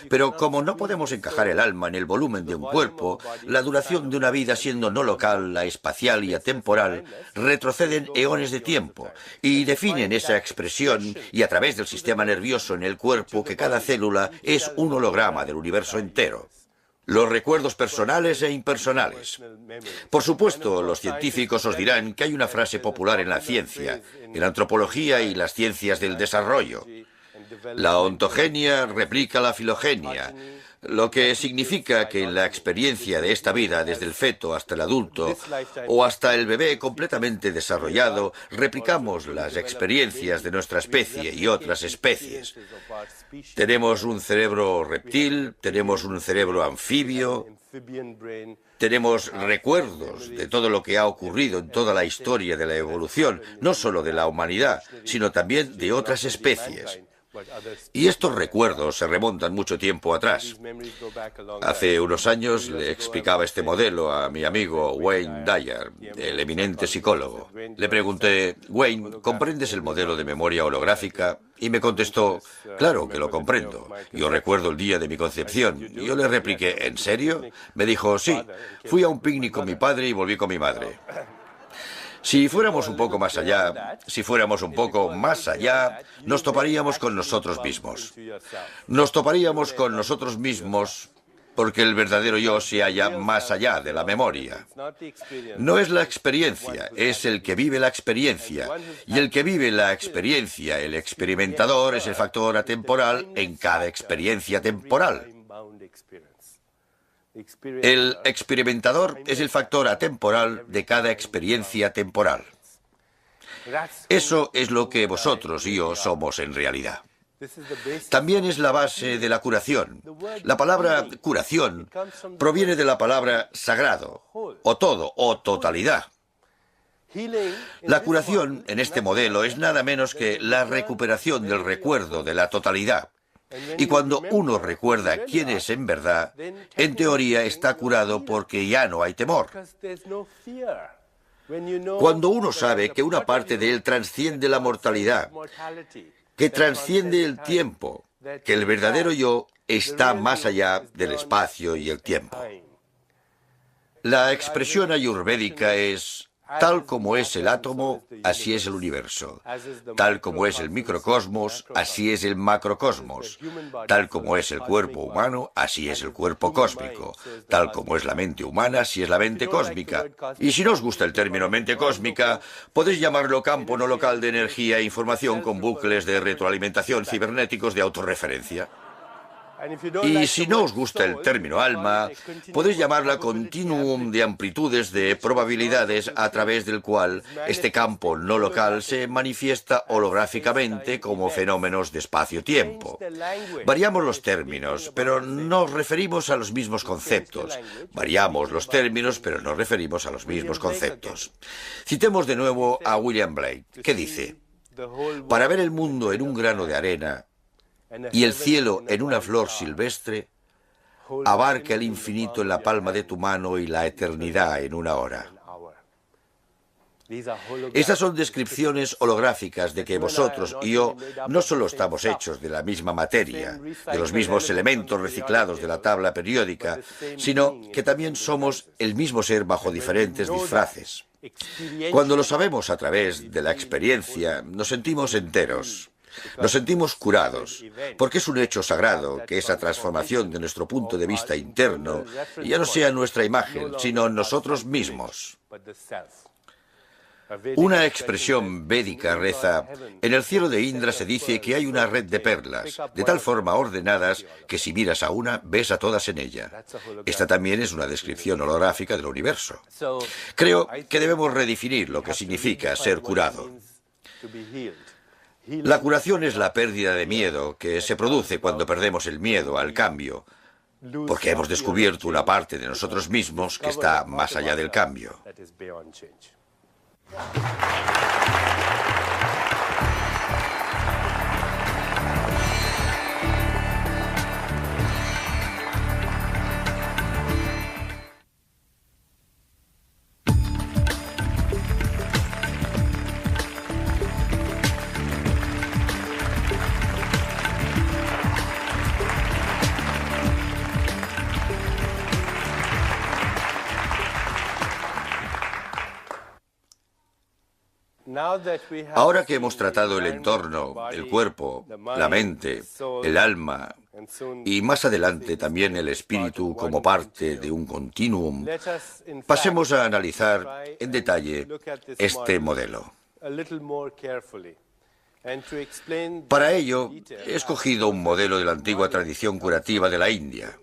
Pero como no podemos encajar el alma en el volumen de un cuerpo, la duración de una vida siendo no local, la espacial y atemporal, retroceden eones de tiempo y definen esa expresión y a través del sistema nervioso en el cuerpo que cada célula es un holograma del universo entero. los recuerdos personales e impersonales. Por supuesto, los científicos os dirán que hay una frase popular en la ciencia, en la antropología y las ciencias del desarrollo. La ontogenia replica la filogenia, lo que significa que en la experiencia de esta vida, desde el feto hasta el adulto o hasta el bebé completamente desarrollado, replicamos las experiencias de nuestra especie y otras especies. Tenemos un cerebro reptil, tenemos un cerebro anfibio, tenemos recuerdos de todo lo que ha ocurrido en toda la historia de la evolución, no solo de la humanidad, sino también de otras especies. Y estos recuerdos se remontan mucho tiempo atrás. Hace unos años le explicaba este modelo a mi amigo Wayne Dyer, el eminente psicólogo. Le pregunté, Wayne, ¿comprendes el modelo de memoria holográfica? Y me contestó, claro que lo comprendo. Yo recuerdo el día de mi concepción. Y yo le repliqué, ¿en serio? Me dijo, sí. Fui a un picnic con mi padre y volví con mi madre. Si fuéramos un poco más allá, nos toparíamos con nosotros mismos. Nos toparíamos con nosotros mismos porque el verdadero yo se halla más allá de la memoria. No es la experiencia, es el que vive la experiencia. Y el que vive la experiencia, el experimentador, es el factor atemporal en cada experiencia temporal. El experimentador es el factor atemporal de cada experiencia temporal. Eso es lo que vosotros y yo somos en realidad. También es la base de la curación. La palabra curación proviene de la palabra sagrado, o todo, o totalidad. La curación en este modelo es nada menos que la recuperación del recuerdo de la totalidad. Y cuando uno recuerda quién es en verdad, en teoría está curado porque ya no hay temor. Cuando uno sabe que una parte de él trasciende la mortalidad, que trasciende el tiempo, que el verdadero yo está más allá del espacio y el tiempo. La expresión ayurvédica es: tal como es el átomo, así es el universo. Tal como es el microcosmos, así es el macrocosmos. Tal como es el cuerpo humano, así es el cuerpo cósmico. Tal como es la mente humana, así es la mente cósmica. Y si no os gusta el término mente cósmica, podéis llamarlo campo no local de energía e información con bucles de retroalimentación cibernéticos de autorreferencia. Y si no os gusta el término alma, podéis llamarla continuum de amplitudes de probabilidades a través del cual este campo no local se manifiesta holográficamente como fenómenos de espacio-tiempo. Variamos los términos, pero nos referimos a los mismos conceptos. Variamos los términos, pero nos referimos a los mismos conceptos. Citemos de nuevo a William Blake, que dice: para ver el mundo en un grano de arena y el cielo en una flor silvestre, abarca el infinito en la palma de tu mano y la eternidad en una hora. Estas son descripciones holográficas de que vosotros y yo no solo estamos hechos de la misma materia, de los mismos elementos reciclados de la tabla periódica, sino que también somos el mismo ser bajo diferentes disfraces. Cuando lo sabemos a través de la experiencia, nos sentimos enteros. Nos sentimos curados, porque es un hecho sagrado que esa transformación de nuestro punto de vista interno ya no sea nuestra imagen, sino nosotros mismos. Una expresión védica reza: en el cielo de Indra se dice que hay una red de perlas, de tal forma ordenadas que si miras a una, ves a todas en ella. Esta también es una descripción holográfica del universo. Creo que debemos redefinir lo que significa ser curado. La curación es la pérdida de miedo que se produce cuando perdemos el miedo al cambio, porque hemos descubierto una parte de nosotros mismos que está más allá del cambio. Ahora que hemos tratado el entorno, el cuerpo, la mente, el alma y más adelante también el espíritu como parte de un continuum, pasemos a analizar en detalle este modelo. Para ello, he escogido un modelo de la antigua tradición curativa de la India,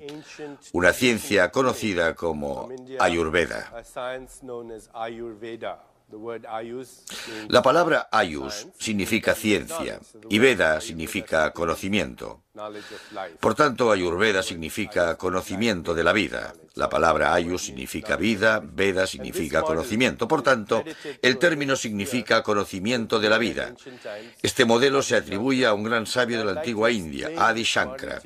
una ciencia conocida como Ayurveda. La palabra Ayus significa ciencia y Veda significa conocimiento. Por tanto, Ayurveda significa conocimiento de la vida. La palabra Ayus significa vida, Veda significa conocimiento. Por tanto, el término significa conocimiento de la vida. Este modelo se atribuye a un gran sabio de la antigua India, Adi Shankara.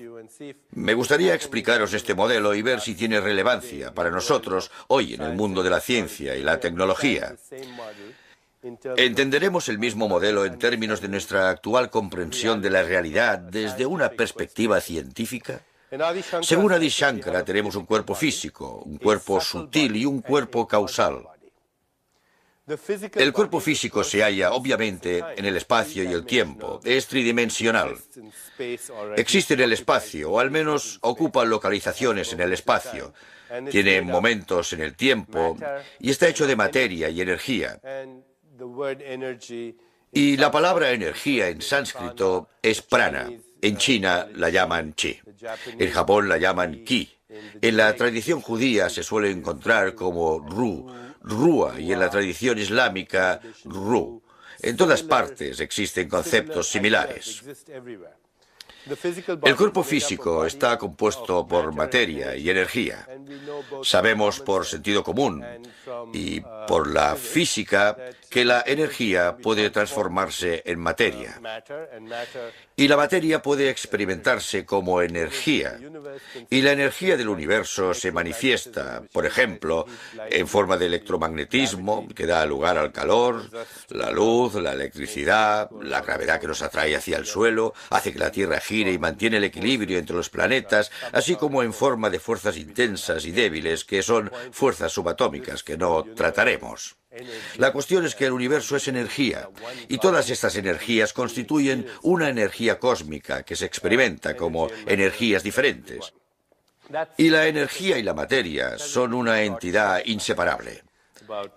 Me gustaría explicaros este modelo y ver si tiene relevancia para nosotros hoy en el mundo de la ciencia y la tecnología. Entenderemos el mismo modelo en términos de nuestra actual comprensión de la realidad desde una perspectiva científica. Según Adi Shankara, tenemos un cuerpo físico, un cuerpo sutil y un cuerpo causal. El cuerpo físico se halla, obviamente, en el espacio y el tiempo. Es tridimensional. Existe en el espacio, o al menos ocupa localizaciones en el espacio. Tiene momentos en el tiempo y está hecho de materia y energía. Y la palabra energía en sánscrito es prana. En China la llaman chi. En Japón la llaman ki. En la tradición judía se suele encontrar como rúa, y en la tradición islámica, ru. En todas partes existen conceptos similares. El cuerpo físico está compuesto por materia y energía. Sabemos por sentido común y por la física que la energía puede transformarse en materia. Y la materia puede experimentarse como energía. Y la energía del universo se manifiesta, por ejemplo, en forma de electromagnetismo, que da lugar al calor, la luz, la electricidad, la gravedad que nos atrae hacia el suelo, hace que la Tierra gire y mantiene el equilibrio entre los planetas, así como en forma de fuerzas intensas y débiles, que son fuerzas subatómicas que no trataremos. La cuestión es que el universo es energía, y todas estas energías constituyen una energía cósmica que se experimenta como energías diferentes. Y la energía y la materia son una entidad inseparable.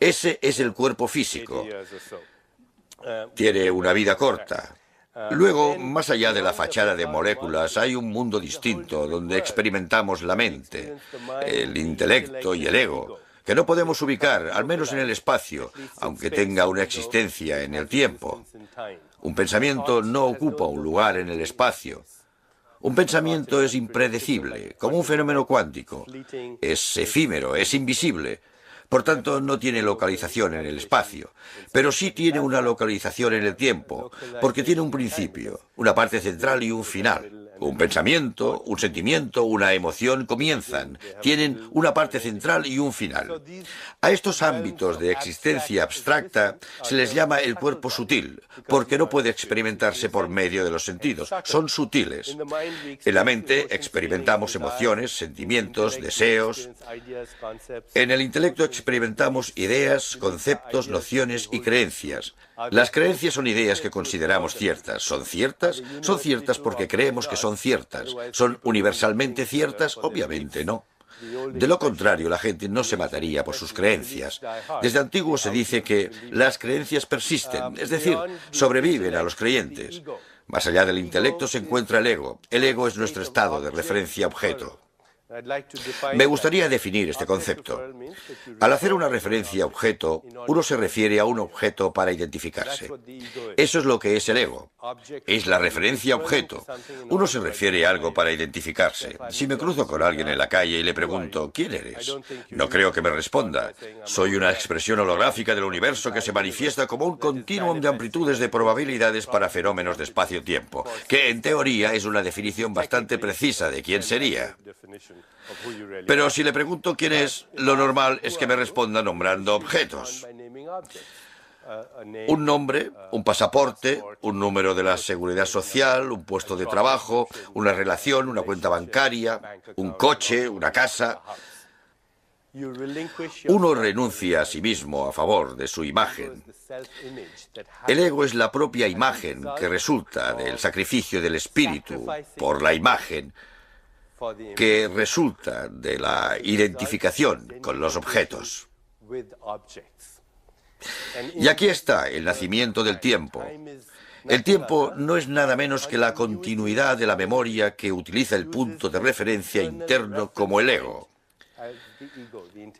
Ese es el cuerpo físico. Tiene una vida corta. Luego, más allá de la fachada de moléculas, hay un mundo distinto donde experimentamos la mente, el intelecto y el ego, que no podemos ubicar, al menos en el espacio, aunque tenga una existencia en el tiempo. Un pensamiento no ocupa un lugar en el espacio. Un pensamiento es impredecible, como un fenómeno cuántico. Es efímero, es invisible. Por tanto, no tiene localización en el espacio, pero sí tiene una localización en el tiempo, porque tiene un principio, una parte central y un final. Un pensamiento, un sentimiento, una emoción comienzan, tienen una parte central y un final. A estos ámbitos de existencia abstracta se les llama el cuerpo sutil, porque no puede experimentarse por medio de los sentidos, son sutiles. En la mente experimentamos emociones, sentimientos, deseos. En el intelecto experimentamos ideas, conceptos, nociones y creencias. Las creencias son ideas que consideramos ciertas. ¿Son ciertas? Son ciertas porque creemos que son ciertas. ¿Son universalmente ciertas? Obviamente no. De lo contrario, la gente no se mataría por sus creencias. Desde antiguo se dice que las creencias persisten, es decir, sobreviven a los creyentes. Más allá del intelecto se encuentra el ego. El ego es nuestro estado de referencia objeto. Me gustaría definir este concepto. Al hacer una referencia a objeto, uno se refiere a un objeto para identificarse. Eso es lo que es el ego. Es la referencia a objeto. Uno se refiere a algo para identificarse. Si me cruzo con alguien en la calle y le pregunto, ¿quién eres? No creo que me responda. Soy una expresión holográfica del universo que se manifiesta como un continuum de amplitudes de probabilidades para fenómenos de espacio-tiempo, que en teoría es una definición bastante precisa de quién sería. Pero si le pregunto quién es, lo normal es que me responda nombrando objetos. Un nombre, un pasaporte, un número de la seguridad social, un puesto de trabajo, una relación, una cuenta bancaria, un coche, una casa. Uno renuncia a sí mismo a favor de su imagen. El ego es la propia imagen que resulta del sacrificio del espíritu por la imagen, que resulta de la identificación con los objetos. Y aquí está el nacimiento del tiempo. El tiempo no es nada menos que la continuidad de la memoria que utiliza el punto de referencia interno como el ego.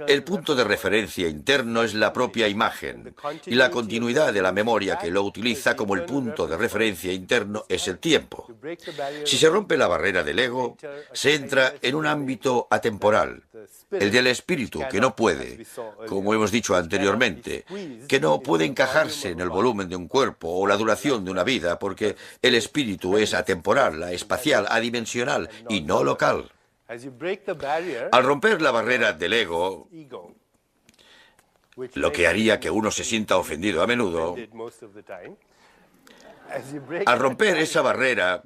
El punto de referencia interno es la propia imagen, y la continuidad de la memoria que lo utiliza como el punto de referencia interno es el tiempo. Si se rompe la barrera del ego, se entra en un ámbito atemporal, el del espíritu, que no puede, como hemos dicho anteriormente, que no puede encajarse en el volumen de un cuerpo o la duración de una vida, porque el espíritu es atemporal, espacial, adimensional y no local. Al romper la barrera del ego, lo que haría que uno se sienta ofendido a menudo, al romper esa barrera,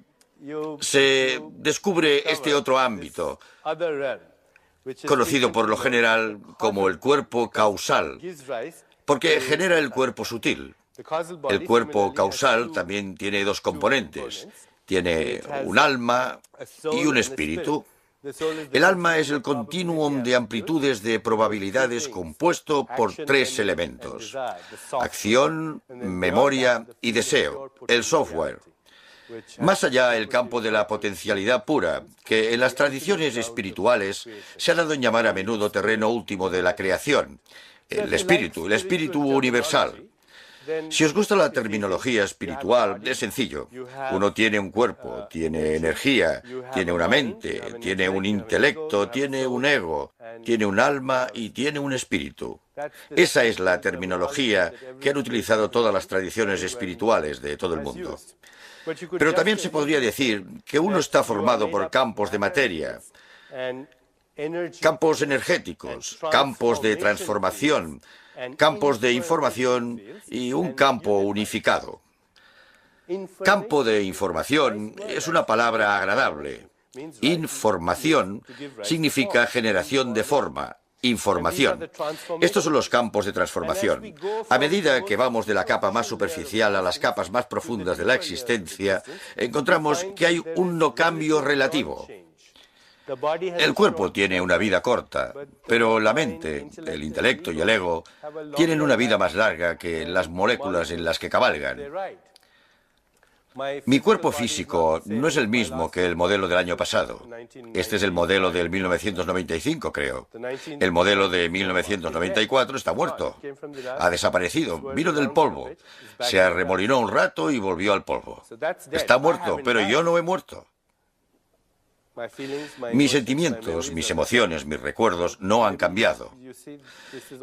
se descubre este otro ámbito, conocido por lo general como el cuerpo causal, porque genera el cuerpo sutil. El cuerpo causal también tiene dos componentes. Tiene un alma y un espíritu. El alma es el continuum de amplitudes de probabilidades compuesto por tres elementos: acción, memoria y deseo, el software. Más allá, el campo de la potencialidad pura, que en las tradiciones espirituales se ha dado en llamar a menudo terreno último de la creación, el espíritu universal. Si os gusta la terminología espiritual, es sencillo. Uno tiene un cuerpo, tiene energía, tiene una mente, tiene un intelecto, tiene un ego, tiene un alma y tiene un espíritu. Esa es la terminología que han utilizado todas las tradiciones espirituales de todo el mundo. Pero también se podría decir que uno está formado por campos de materia, campos energéticos, campos de transformación, campos de información y un campo unificado. Campo de información es una palabra agradable. Información significa generación de forma, información. Estos son los campos de transformación. A medida que vamos de la capa más superficial a las capas más profundas de la existencia, encontramos que hay un no cambio relativo. El cuerpo tiene una vida corta, pero la mente, el intelecto y el ego tienen una vida más larga que las moléculas en las que cabalgan. Mi cuerpo físico no es el mismo que el modelo del año pasado. Este es el modelo del 1995, creo. El modelo de 1994 está muerto. Ha desaparecido. Vino del polvo. Se arremolinó un rato y volvió al polvo. Está muerto, pero yo no he muerto. Mis sentimientos, mis emociones, mis recuerdos no han cambiado.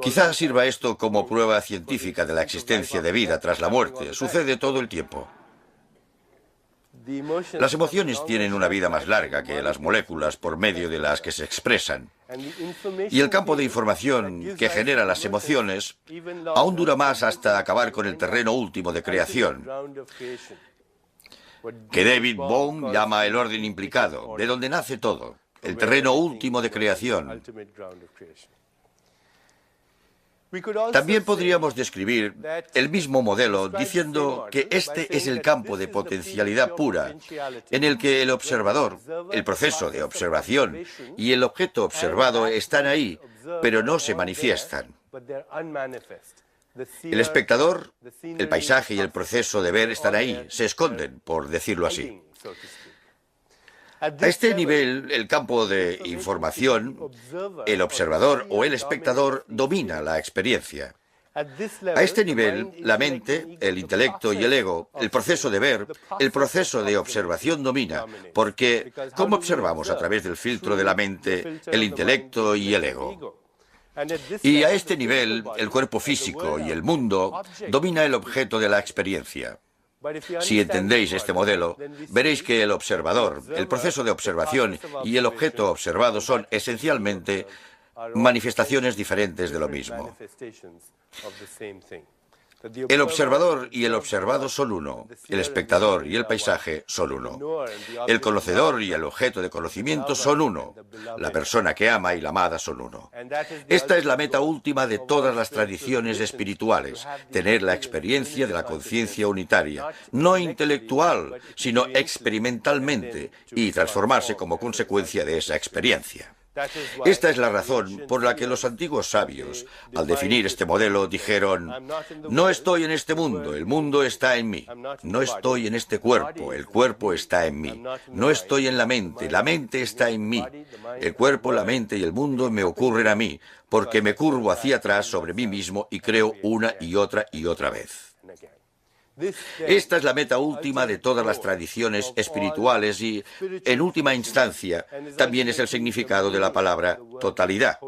Quizás sirva esto como prueba científica de la existencia de vida tras la muerte. Sucede todo el tiempo. Las emociones tienen una vida más larga que las moléculas por medio de las que se expresan. Y el campo de información que genera las emociones aún dura más hasta acabar con el terreno último de creación, que David Bohm llama el orden implicado, de donde nace todo, el terreno último de creación. También podríamos describir el mismo modelo diciendo que este es el campo de potencialidad pura, en el que el observador, el proceso de observación y el objeto observado están ahí, pero no se manifiestan. El espectador, el paisaje y el proceso de ver están ahí, se esconden, por decirlo así. A este nivel, el campo de información, el observador o el espectador domina la experiencia. A este nivel, la mente, el intelecto y el ego, el proceso de ver, el proceso de observación domina, porque ¿cómo observamos a través del filtro de la mente, el intelecto y el ego? Y a este nivel, el cuerpo físico y el mundo domina el objeto de la experiencia. Si entendéis este modelo, veréis que el observador, el proceso de observación y el objeto observado son esencialmente manifestaciones diferentes de lo mismo. El observador y el observado son uno. El espectador y el paisaje son uno. El conocedor y el objeto de conocimiento son uno. La persona que ama y la amada son uno. Esta es la meta última de todas las tradiciones espirituales, tener la experiencia de la conciencia unitaria, no intelectual, sino experimentalmente, y transformarse como consecuencia de esa experiencia. Esta es la razón por la que los antiguos sabios, al definir este modelo, dijeron: no estoy en este mundo, el mundo está en mí. No estoy en este cuerpo, el cuerpo está en mí. No estoy en la mente está en mí. El cuerpo, la mente y el mundo me ocurren a mí, porque me curvo hacia atrás sobre mí mismo y creo una y otra vez. Esta es la meta última de todas las tradiciones espirituales y, en última instancia, también es el significado de la palabra totalidad.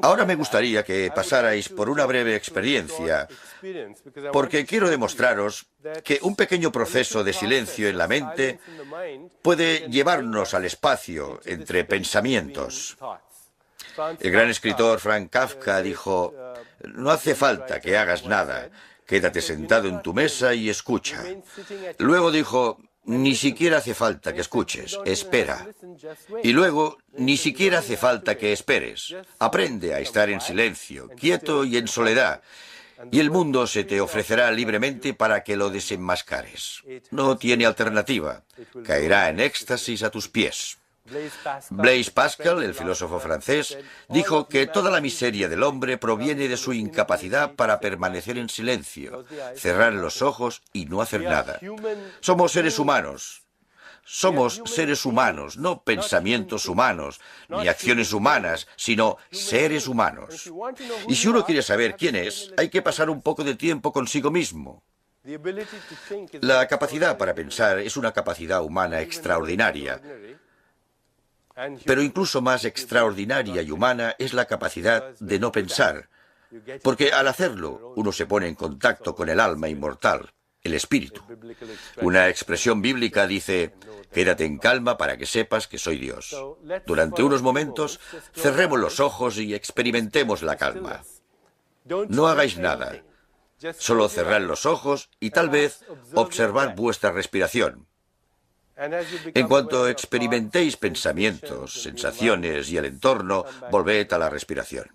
Ahora me gustaría que pasarais por una breve experiencia, porque quiero demostraros que un pequeño proceso de silencio en la mente puede llevarnos al espacio entre pensamientos. El gran escritor Franz Kafka dijo: no hace falta que hagas nada, quédate sentado en tu mesa y escucha. Luego dijo: ni siquiera hace falta que escuches, espera. Y luego, ni siquiera hace falta que esperes. Aprende a estar en silencio, quieto y en soledad, y el mundo se te ofrecerá libremente para que lo desenmascares. No tiene alternativa, caerá en éxtasis a tus pies. Blaise Pascal, el filósofo francés, dijo que toda la miseria del hombre proviene de su incapacidad para permanecer en silencio, cerrar los ojos y no hacer nada. Somos seres humanos. Somos seres humanos, no pensamientos humanos, ni acciones humanas, sino seres humanos. Y si uno quiere saber quién es, hay que pasar un poco de tiempo consigo mismo. La capacidad para pensar es una capacidad humana extraordinaria. Pero incluso más extraordinaria y humana es la capacidad de no pensar, porque al hacerlo uno se pone en contacto con el alma inmortal, el espíritu. Una expresión bíblica dice: quédate en calma para que sepas que soy Dios. Durante unos momentos cerremos los ojos y experimentemos la calma. No hagáis nada, solo cerrad los ojos y tal vez observad vuestra respiración. En cuanto experimentéis pensamientos, sensaciones y el entorno, volved a la respiración.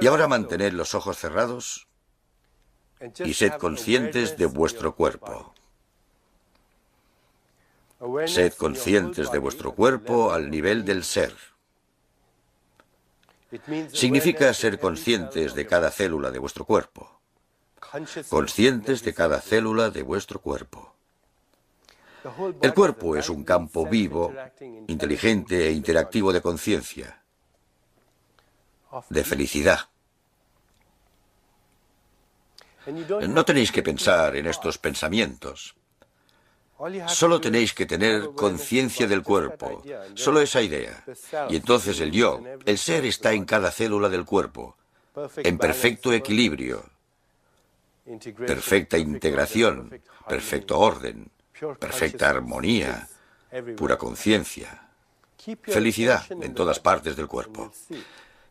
Y ahora mantened los ojos cerrados y sed conscientes de vuestro cuerpo. Sed conscientes de vuestro cuerpo al nivel del ser. Significa ser conscientes de cada célula de vuestro cuerpo. Conscientes de cada célula de vuestro cuerpo. El cuerpo es un campo vivo, inteligente e interactivo de conciencia, de felicidad. No tenéis que pensar en estos pensamientos. Solo tenéis que tener conciencia del cuerpo, solo esa idea. Y entonces el yo, el ser, está en cada célula del cuerpo, en perfecto equilibrio, perfecta integración, perfecto orden, perfecta armonía, pura conciencia, felicidad en todas partes del cuerpo.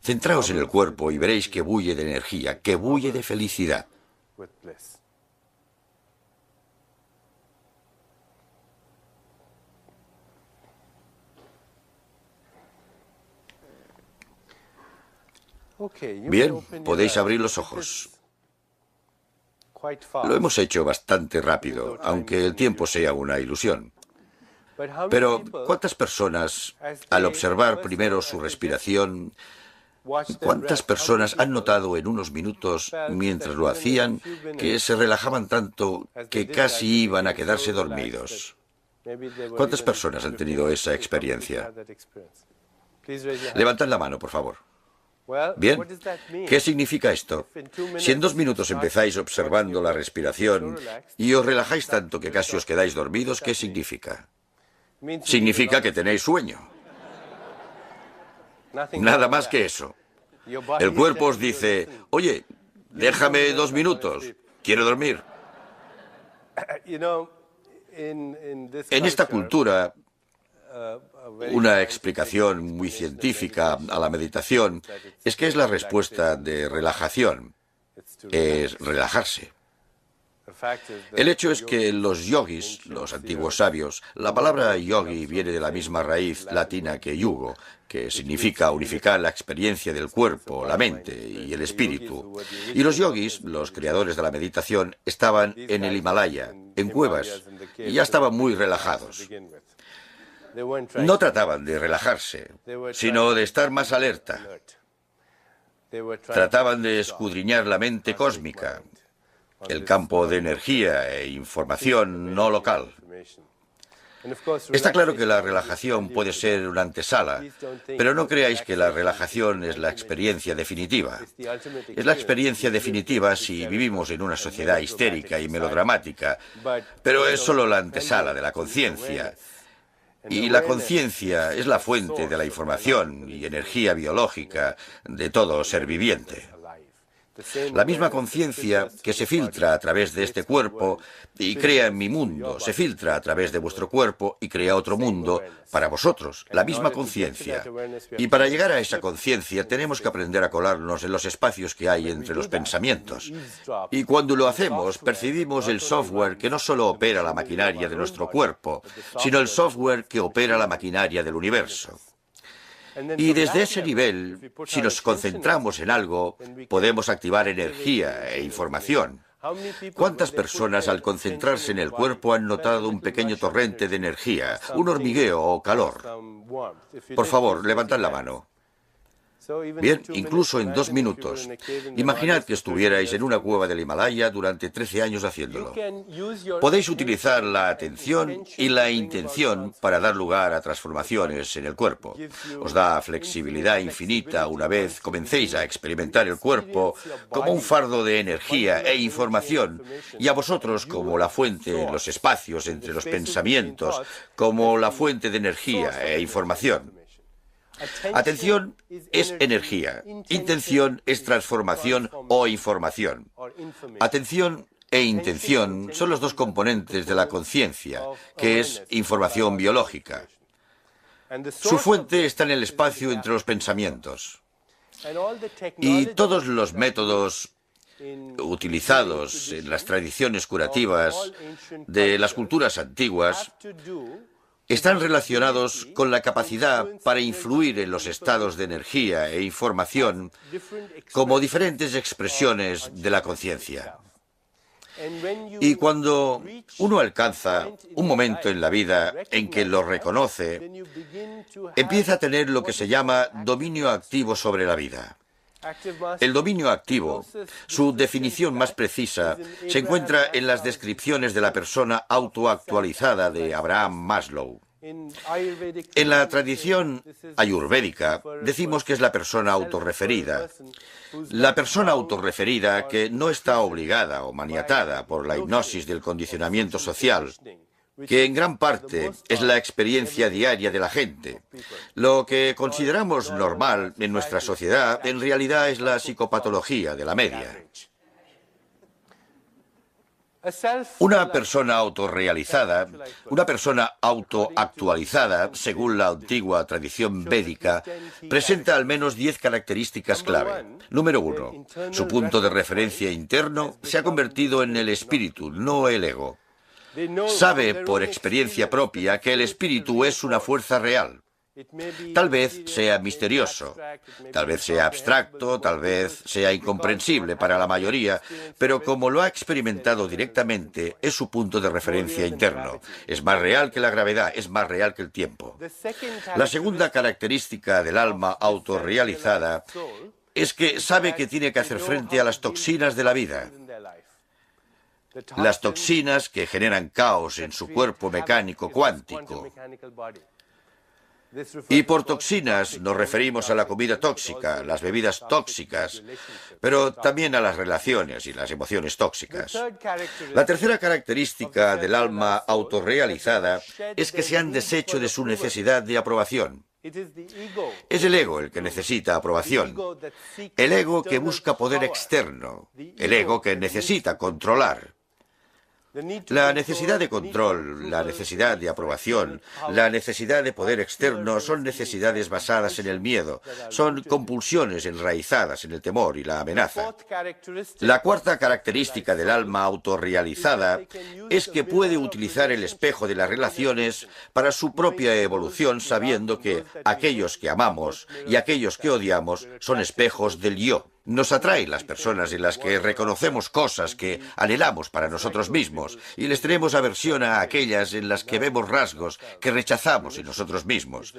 Centraos en el cuerpo y veréis que bulle de energía, que bulle de felicidad. Bien, podéis abrir los ojos. Lo hemos hecho bastante rápido, aunque el tiempo sea una ilusión. Pero, ¿cuántas personas, al observar primero su respiración, cuántas personas han notado en unos minutos, mientras lo hacían, que se relajaban tanto que casi iban a quedarse dormidos? ¿Cuántas personas han tenido esa experiencia? Levantad la mano, por favor. Bien, ¿qué significa esto? Si en 2 minutos empezáis observando la respiración y os relajáis tanto que casi os quedáis dormidos, ¿qué significa? Significa que tenéis sueño. Nada más que eso. El cuerpo os dice, oye, déjame 2 minutos, quiero dormir. En esta cultura, una explicación muy científica a la meditación es que es la respuesta de relajación, es relajarse. El hecho es que los yogis, los antiguos sabios, la palabra yogi viene de la misma raíz latina que yugo, que significa unificar la experiencia del cuerpo, la mente y el espíritu. Y los yogis, los creadores de la meditación, estaban en el Himalaya, en cuevas, y ya estaban muy relajados. No trataban de relajarse, sino de estar más alerta. Trataban de escudriñar la mente cósmica, el campo de energía e información no local. Está claro que la relajación puede ser una antesala, pero no creáis que la relajación es la experiencia definitiva. Es la experiencia definitiva si vivimos en una sociedad histérica y melodramática, pero es solo la antesala de la conciencia. Y la conciencia es la fuente de la información y energía biológica de todo ser viviente. La misma conciencia que se filtra a través de este cuerpo y crea en mi mundo, se filtra a través de vuestro cuerpo y crea otro mundo para vosotros, la misma conciencia. Y para llegar a esa conciencia tenemos que aprender a colarnos en los espacios que hay entre los pensamientos. Y cuando lo hacemos, percibimos el software que no solo opera la maquinaria de nuestro cuerpo, sino el software que opera la maquinaria del universo. Y desde ese nivel, si nos concentramos en algo, podemos activar energía e información. ¿Cuántas personas al concentrarse en el cuerpo han notado un pequeño torrente de energía, un hormigueo o calor? Por favor, levantad la mano. Bien, incluso en 2 minutos. Imaginad que estuvierais en una cueva del Himalaya durante 13 años haciéndolo. Podéis utilizar la atención y la intención para dar lugar a transformaciones en el cuerpo. Os da flexibilidad infinita una vez comencéis a experimentar el cuerpo como un fardo de energía e información y a vosotros como la fuente en los espacios entre los pensamientos, como la fuente de energía e información. Atención es energía, intención es transformación o información. Atención e intención son los 2 componentes de la conciencia, que es información biológica. Su fuente está en el espacio entre los pensamientos. Y todos los métodos utilizados en las tradiciones curativas de las culturas antiguas están relacionados con la capacidad para influir en los estados de energía e información como diferentes expresiones de la conciencia. Y cuando uno alcanza un momento en la vida en que lo reconoce, empieza a tener lo que se llama dominio activo sobre la vida. El dominio activo, su definición más precisa, se encuentra en las descripciones de la persona autoactualizada de Abraham Maslow. En la tradición ayurvédica decimos que es la persona autorreferida. La persona autorreferida que no está obligada o maniatada por la hipnosis del condicionamiento social, que en gran parte es la experiencia diaria de la gente. Lo que consideramos normal en nuestra sociedad en realidad es la psicopatología de la media. Una persona autorrealizada, una persona autoactualizada, según la antigua tradición védica, presenta al menos 10 características clave. Número 1. Su punto de referencia interno se ha convertido en el espíritu, no el ego. Sabe por experiencia propia que el espíritu es una fuerza real. Tal vez sea misterioso, tal vez sea abstracto, tal vez sea incomprensible para la mayoría, pero como lo ha experimentado directamente, es su punto de referencia interno. Es más real que la gravedad, es más real que el tiempo. La segunda característica del alma autorrealizada es que sabe que tiene que hacer frente a las toxinas de la vida. Las toxinas que generan caos en su cuerpo mecánico cuántico. Y por toxinas nos referimos a la comida tóxica, las bebidas tóxicas, pero también a las relaciones y las emociones tóxicas. La tercera característica del alma autorrealizada es que se han deshecho de su necesidad de aprobación. Es el ego el que necesita aprobación, el ego que busca poder externo, el ego que necesita controlar. La necesidad de control, la necesidad de aprobación, la necesidad de poder externo son necesidades basadas en el miedo, son compulsiones enraizadas en el temor y la amenaza. La cuarta característica del alma autorrealizada es que puede utilizar el espejo de las relaciones para su propia evolución, sabiendo que aquellos que amamos y aquellos que odiamos son espejos del yo. Nos atraen las personas en las que reconocemos cosas que anhelamos para nosotros mismos y les tenemos aversión a aquellas en las que vemos rasgos que rechazamos en nosotros mismos.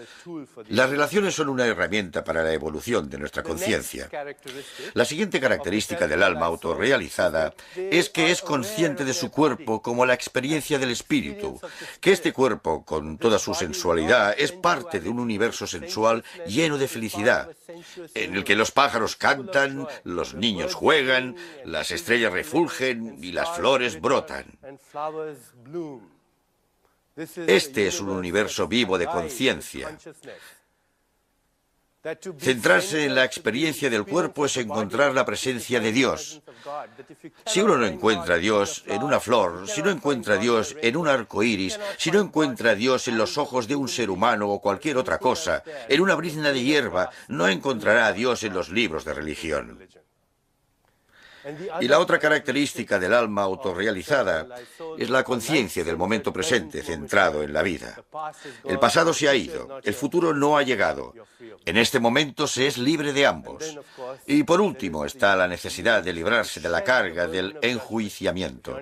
Las relaciones son una herramienta para la evolución de nuestra conciencia. La siguiente característica del alma autorrealizada es que es consciente de su cuerpo como la experiencia del espíritu, que este cuerpo, con toda su sensualidad, es parte de un universo sensual lleno de felicidad, en el que los pájaros cantan, los niños juegan, las estrellas refulgen y las flores brotan. Este es un universo vivo de conciencia. Centrarse en la experiencia del cuerpo es encontrar la presencia de Dios. Si uno no encuentra a Dios en una flor, si no encuentra a Dios en un arco iris, si no encuentra a Dios en los ojos de un ser humano o cualquier otra cosa, en una brizna de hierba, no encontrará a Dios en los libros de religión. Y la otra característica del alma autorrealizada es la conciencia del momento presente centrado en la vida. El pasado se ha ido, el futuro no ha llegado. En este momento se es libre de ambos. Y por último está la necesidad de librarse de la carga del enjuiciamiento.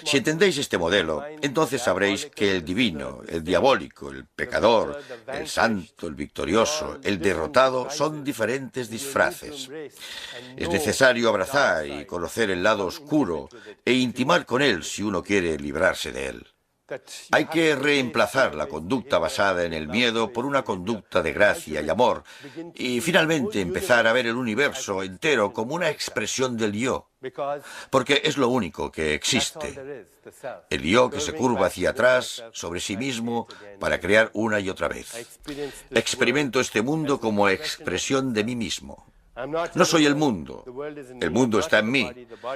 Si entendéis este modelo, entonces sabréis que el divino, el diabólico, el pecador, el santo, el victorioso, el derrotado son diferentes disfraces. Es necesario abrazar y conocer el lado oscuro e intimar con él si uno quiere librarse de él. Hay que reemplazar la conducta basada en el miedo por una conducta de gracia y amor y finalmente empezar a ver el universo entero como una expresión del yo, porque es lo único que existe. El yo que se curva hacia atrás sobre sí mismo para crear una y otra vez. Experimento este mundo como expresión de mí mismo. No soy el mundo está en mí.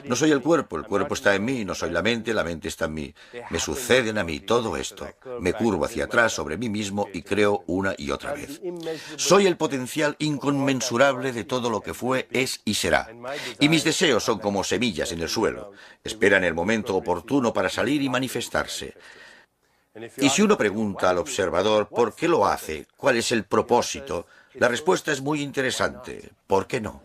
No soy el cuerpo está en mí. No soy la mente está en mí. Me suceden a mí todo esto. Me curvo hacia atrás sobre mí mismo y creo una y otra vez. Soy el potencial inconmensurable de todo lo que fue, es y será. Y mis deseos son como semillas en el suelo. Esperan el momento oportuno para salir y manifestarse. Y si uno pregunta al observador por qué lo hace, cuál es el propósito, la respuesta es muy interesante. ¿Por qué no?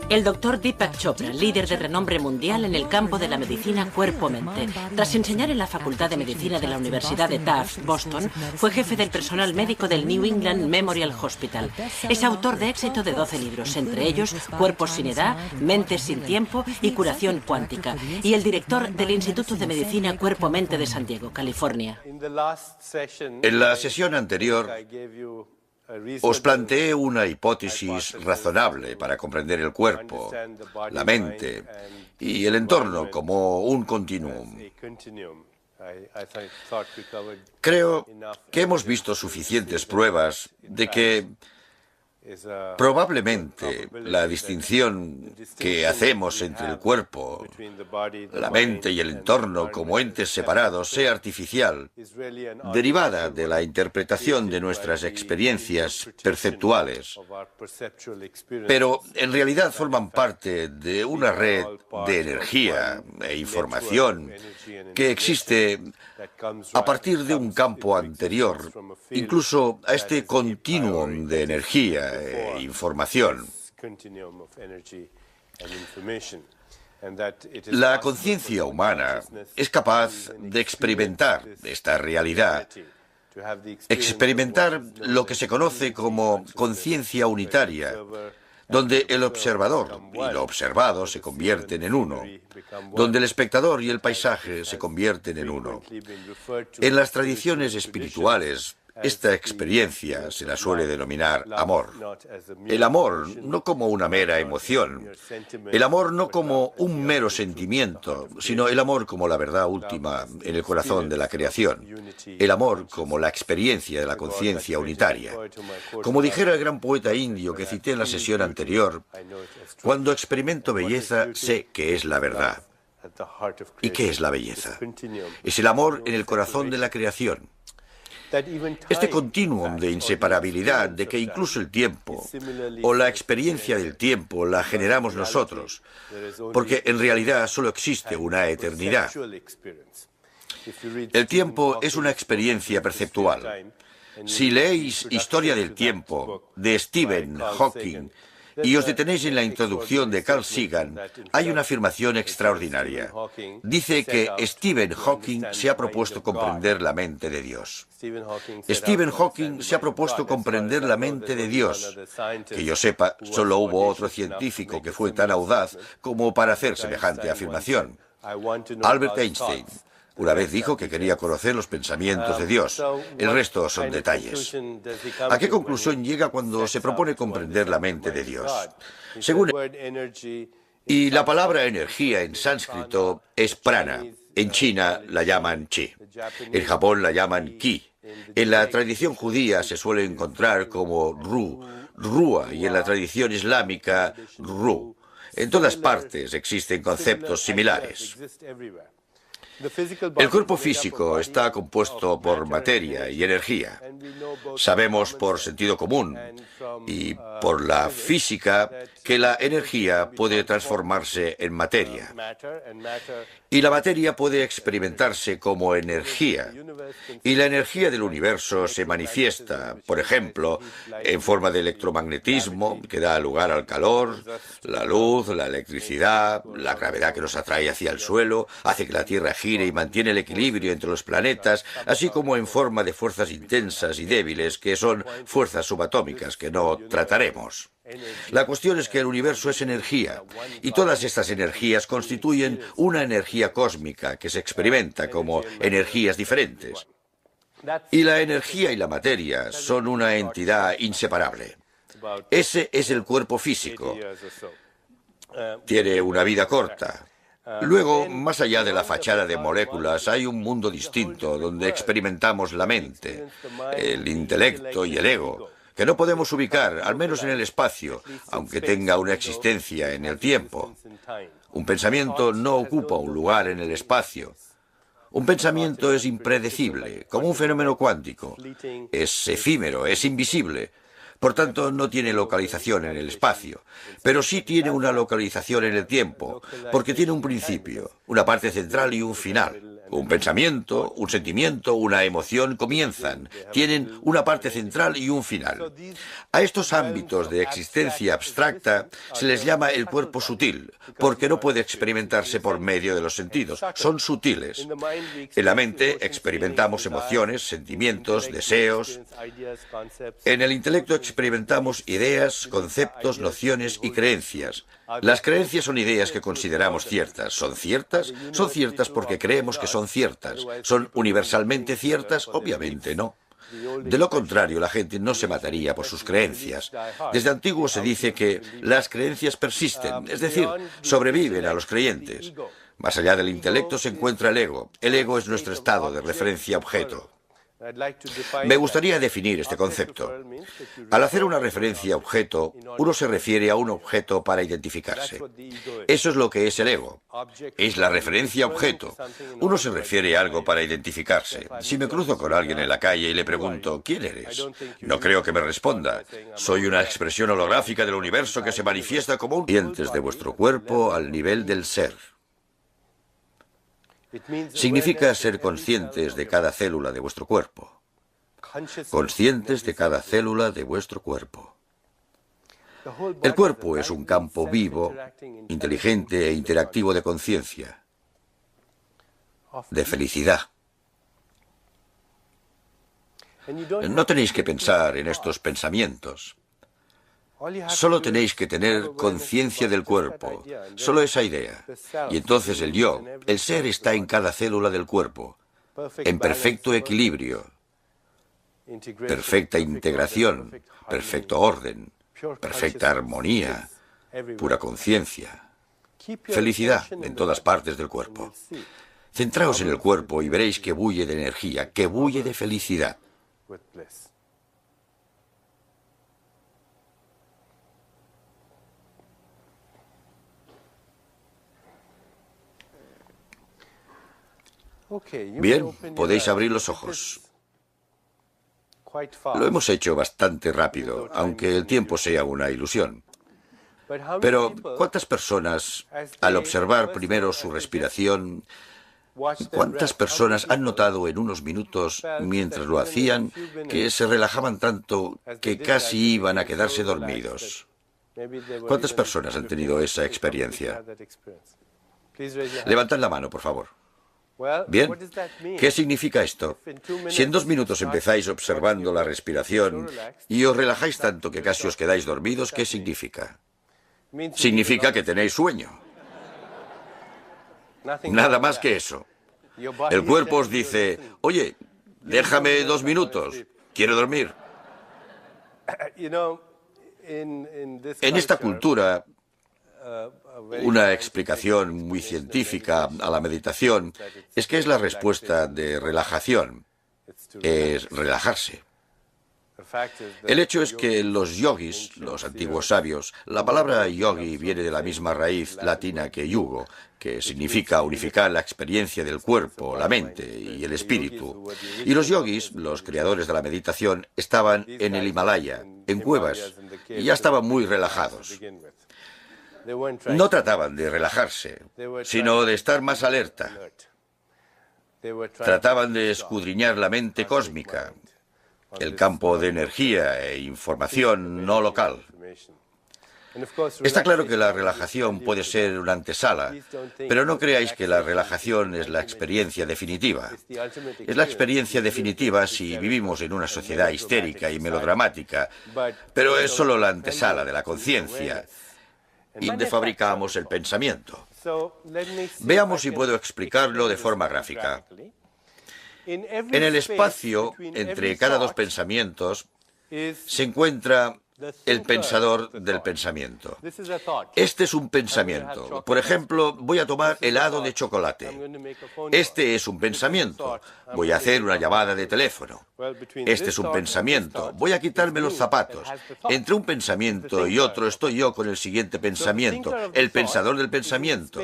El doctor Deepak Chopra, líder de renombre mundial en el campo de la medicina cuerpo-mente. Tras enseñar en la Facultad de Medicina de la Universidad de Tufts, Boston, fue jefe del personal médico del New England Memorial Hospital. Es autor de éxito de 12 libros, entre ellos Cuerpos sin edad, Mentes sin tiempo y Curación cuántica, y el director del Instituto de Medicina Cuerpo-Mente de San Diego, California. En la sesión anterior os planteé una hipótesis razonable para comprender el cuerpo, la mente y el entorno como un continuum. Creo que hemos visto suficientes pruebas de que probablemente la distinción que hacemos entre el cuerpo, la mente y el entorno como entes separados sea artificial, derivada de la interpretación de nuestras experiencias perceptuales, pero en realidad forman parte de una red de energía e información que existe a partir de un campo anterior, incluso a este continuum de energía e información. La conciencia humana es capaz de experimentar esta realidad, experimentar lo que se conoce como conciencia unitaria, donde el observador y lo observado se convierten en uno, donde el espectador y el paisaje se convierten en uno. En las tradiciones espirituales, esta experiencia se la suele denominar amor. El amor no como una mera emoción, el amor no como un mero sentimiento, sino el amor como la verdad última en el corazón de la creación, el amor como la experiencia de la conciencia unitaria. Como dijera el gran poeta indio que cité en la sesión anterior, cuando experimento belleza sé que es la verdad. ¿Y qué es la belleza? Es el amor en el corazón de la creación. Este continuum de inseparabilidad, de que incluso el tiempo o la experiencia del tiempo la generamos nosotros, porque en realidad solo existe una eternidad. El tiempo es una experiencia perceptual. Si leéis Historia del tiempo de Stephen Hawking y os detenéis en la introducción de Carl Sagan, hay una afirmación extraordinaria. Dice que Stephen Hawking se ha propuesto comprender la mente de Dios. Stephen Hawking se ha propuesto comprender la mente de Dios. Que yo sepa, solo hubo otro científico que fue tan audaz como para hacer semejante afirmación. Albert Einstein una vez dijo que quería conocer los pensamientos de Dios. El resto son detalles. ¿A qué conclusión llega cuando se propone comprender la mente de Dios? Y la palabra energía en sánscrito es prana. En China la llaman chi. En Japón la llaman ki. En la tradición judía se suele encontrar como ru, rúa, y en la tradición islámica ru. En todas partes existen conceptos similares. El cuerpo físico está compuesto por materia y energía. Sabemos por sentido común y por la física que la energía puede transformarse en materia. Y la materia puede experimentarse como energía. Y la energía del universo se manifiesta, por ejemplo, en forma de electromagnetismo, que da lugar al calor, la luz, la electricidad, la gravedad que nos atrae hacia el suelo, hace que la Tierra gire y mantiene el equilibrio entre los planetas, así como en forma de fuerzas intensas y débiles, que son fuerzas subatómicas que no trataremos. La cuestión es que el universo es energía, y todas estas energías constituyen una energía cósmica que se experimenta como energías diferentes. Y la energía y la materia son una entidad inseparable. Ese es el cuerpo físico. Tiene una vida corta. Luego, más allá de la fachada de moléculas, hay un mundo distinto donde experimentamos la mente, el intelecto y el ego, que no podemos ubicar, al menos en el espacio, aunque tenga una existencia en el tiempo. Un pensamiento no ocupa un lugar en el espacio. Un pensamiento es impredecible, como un fenómeno cuántico. Es efímero, es invisible. Por tanto, no tiene localización en el espacio, pero sí tiene una localización en el tiempo, porque tiene un principio, una parte central y un final. Un pensamiento, un sentimiento, una emoción comienzan, tienen una parte central y un final. A estos ámbitos de existencia abstracta se les llama el cuerpo sutil, porque no puede experimentarse por medio de los sentidos, son sutiles. En la mente experimentamos emociones, sentimientos, deseos. En el intelecto experimentamos ideas, conceptos, nociones y creencias. Las creencias son ideas que consideramos ciertas. ¿Son ciertas? Son ciertas porque creemos que son ciertas. ¿Son universalmente ciertas? Obviamente no. De lo contrario, la gente no se mataría por sus creencias. Desde antiguo se dice que las creencias persisten, es decir, sobreviven a los creyentes. Más allá del intelecto se encuentra el ego. El ego es nuestro estado de referencia objeto. Me gustaría definir este concepto. Al hacer una referencia a objeto, uno se refiere a un objeto para identificarse. Eso es lo que es el ego. Es la referencia a objeto. Uno se refiere a algo para identificarse. Si me cruzo con alguien en la calle y le pregunto, ¿quién eres? No creo que me responda. Soy una expresión holográfica del universo que se manifiesta como un dientes de vuestro cuerpo al nivel del ser. Significa ser conscientes de cada célula de vuestro cuerpo. Conscientes de cada célula de vuestro cuerpo. El cuerpo es un campo vivo, inteligente e interactivo de conciencia, de felicidad. No tenéis que pensar en estos pensamientos. Solo tenéis que tener conciencia del cuerpo, solo esa idea. Y entonces el yo, el ser está en cada célula del cuerpo, en perfecto equilibrio, perfecta integración, perfecto orden, perfecta armonía, pura conciencia, felicidad en todas partes del cuerpo. Centraos en el cuerpo y veréis que bulle de energía, que bulle de felicidad. Bien, podéis abrir los ojos. Lo hemos hecho bastante rápido, aunque el tiempo sea una ilusión. Pero, ¿cuántas personas, al observar primero su respiración, cuántas personas han notado en unos minutos, mientras lo hacían, que se relajaban tanto que casi iban a quedarse dormidos? ¿Cuántas personas han tenido esa experiencia? Levantad la mano, por favor. Bien, ¿qué significa esto? Si en 2 minutos empezáis observando la respiración y os relajáis tanto que casi os quedáis dormidos, ¿qué significa? Significa que tenéis sueño. Nada más que eso. El cuerpo os dice, oye, déjame 2 minutos, quiero dormir. En esta cultura, una explicación muy científica a la meditación es que es la respuesta de relajación, es relajarse. El hecho es que los yogis, los antiguos sabios, la palabra yogi viene de la misma raíz latina que yugo, que significa unificar la experiencia del cuerpo, la mente y el espíritu. Y los yogis, los creadores de la meditación, estaban en el Himalaya, en cuevas, y ya estaban muy relajados. No trataban de relajarse, sino de estar más alerta. Trataban de escudriñar la mente cósmica, el campo de energía e información no local. Está claro que la relajación puede ser una antesala, pero no creáis que la relajación es la experiencia definitiva. Es la experiencia definitiva si vivimos en una sociedad histérica y melodramática, pero es solo la antesala de la conciencia, y donde fabricamos el pensamiento. Veamos si puedo explicarlo de forma gráfica. En el espacio entre cada 2 pensamientos se encuentra el pensador del pensamiento. Este es un pensamiento. Por ejemplo, voy a tomar helado de chocolate. Este es un pensamiento. Voy a hacer una llamada de teléfono. Este es un pensamiento. Voy a quitarme los zapatos. Entre un pensamiento y otro estoy yo con el siguiente pensamiento. El pensador del pensamiento.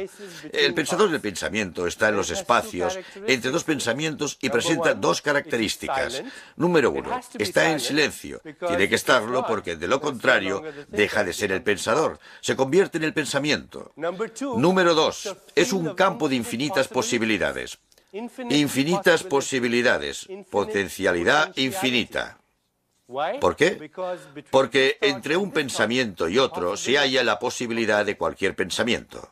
El pensador del pensamiento está en los espacios entre 2 pensamientos y presenta 2 características. Número 1, está en silencio. Tiene que estarlo porque de lo contrario deja de ser el pensador. Se convierte en el pensamiento. Número 2, es un campo de infinitas posibilidades. Infinitas posibilidades, potencialidad infinita. ¿Por qué? Porque entre un pensamiento y otro se halla la posibilidad de cualquier pensamiento.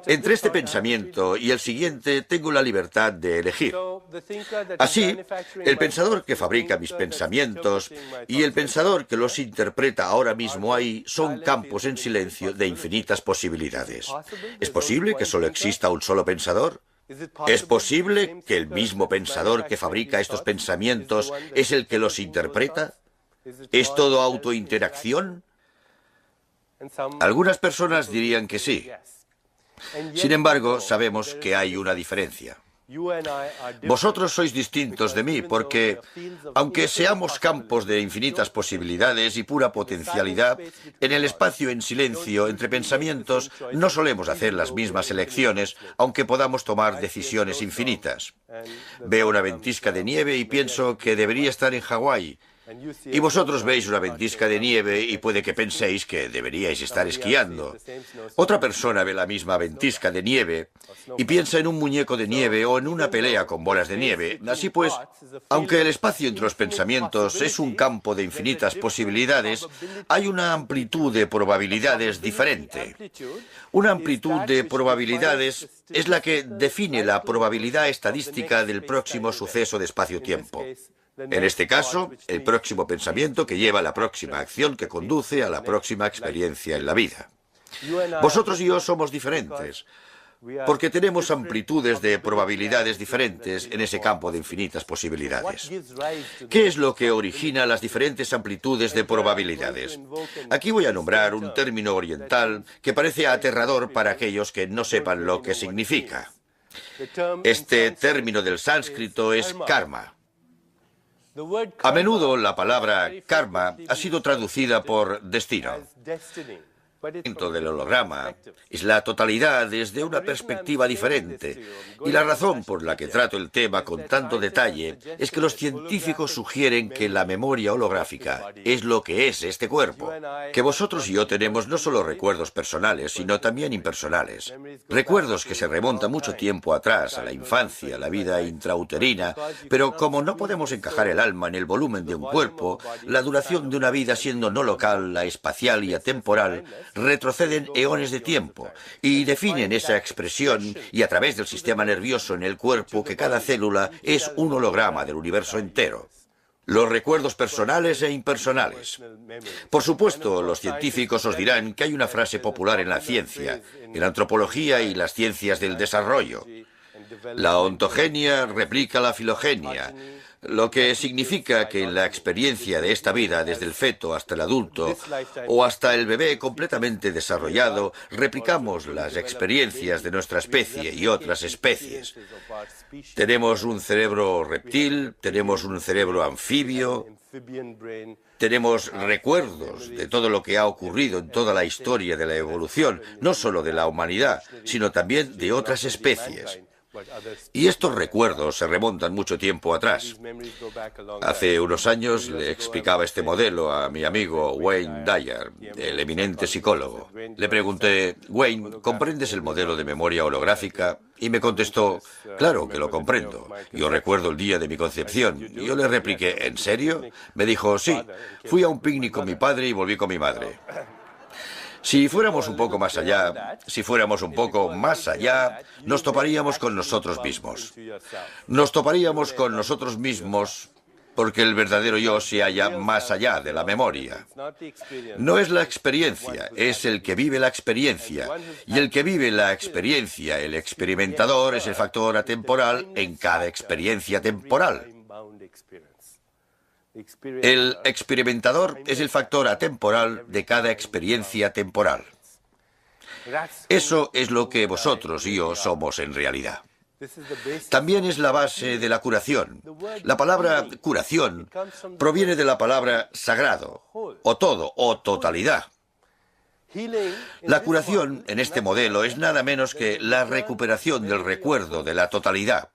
Entre este pensamiento y el siguiente tengo la libertad de elegir. Así, el pensador que fabrica mis pensamientos y el pensador que los interpreta ahora mismo ahí son campos en silencio de infinitas posibilidades. ¿Es posible que solo exista un solo pensador? ¿Es posible que el mismo pensador que fabrica estos pensamientos es el que los interpreta? ¿Es todo autointeracción? Algunas personas dirían que sí. Sin embargo, sabemos que hay una diferencia. Vosotros sois distintos de mí porque, aunque seamos campos de infinitas posibilidades y pura potencialidad, en el espacio en silencio entre pensamientos no solemos hacer las mismas elecciones, aunque podamos tomar decisiones infinitas. Veo una ventisca de nieve y pienso que debería estar en Hawái. Y vosotros veis una ventisca de nieve y puede que penséis que deberíais estar esquiando. Otra persona ve la misma ventisca de nieve y piensa en un muñeco de nieve o en una pelea con bolas de nieve. Así pues, aunque el espacio entre los pensamientos es un campo de infinitas posibilidades, hay una amplitud de probabilidades diferente. Una amplitud de probabilidades es la que define la probabilidad estadística del próximo suceso de espacio-tiempo. En este caso, el próximo pensamiento que lleva a la próxima acción que conduce a la próxima experiencia en la vida. Vosotros y yo somos diferentes, porque tenemos amplitudes de probabilidades diferentes en ese campo de infinitas posibilidades. ¿Qué es lo que origina las diferentes amplitudes de probabilidades? Aquí voy a nombrar un término oriental que parece aterrador para aquellos que no sepan lo que significa. Este término del sánscrito es karma. A menudo la palabra karma ha sido traducida por destino. Del holograma es la totalidad desde una perspectiva diferente, y la razón por la que trato el tema con tanto detalle es que los científicos sugieren que la memoria holográfica es lo que es este cuerpo, que vosotros y yo tenemos no solo recuerdos personales, sino también impersonales, recuerdos que se remontan mucho tiempo atrás, a la infancia, a la vida intrauterina, pero como no podemos encajar el alma en el volumen de un cuerpo, la duración de una vida siendo no local, la espacial y atemporal, retroceden eones de tiempo y definen esa expresión y a través del sistema nervioso en el cuerpo que cada célula es un holograma del universo entero. Los recuerdos personales e impersonales. Por supuesto, los científicos os dirán que hay una frase popular en la ciencia, en la antropología y las ciencias del desarrollo. La ontogenia replica la filogenia, lo que significa que en la experiencia de esta vida, desde el feto hasta el adulto o hasta el bebé completamente desarrollado, replicamos las experiencias de nuestra especie y otras especies. Tenemos un cerebro reptil, tenemos un cerebro anfibio, tenemos recuerdos de todo lo que ha ocurrido en toda la historia de la evolución, no solo de la humanidad, sino también de otras especies. Y estos recuerdos se remontan mucho tiempo atrás. Hace unos años le explicaba este modelo a mi amigo Wayne Dyer, el eminente psicólogo. Le pregunté, Wayne, ¿comprendes el modelo de memoria holográfica? Y me contestó, claro que lo comprendo. Yo recuerdo el día de mi concepción. Y yo le repliqué, ¿en serio? Me dijo, sí, fui a un picnic con mi padre y volví con mi madre. Si fuéramos un poco más allá, nos toparíamos con nosotros mismos. Nos toparíamos con nosotros mismos porque el verdadero yo se halla más allá de la memoria. No es la experiencia, es el que vive la experiencia. Y el que vive la experiencia, el experimentador, es el factor atemporal en cada experiencia temporal. El experimentador es el factor atemporal de cada experiencia temporal. Eso es lo que vosotros y yo somos en realidad. También es la base de la curación. La palabra curación proviene de la palabra sagrado, o todo, o totalidad. La curación en este modelo es nada menos que la recuperación del recuerdo de la totalidad.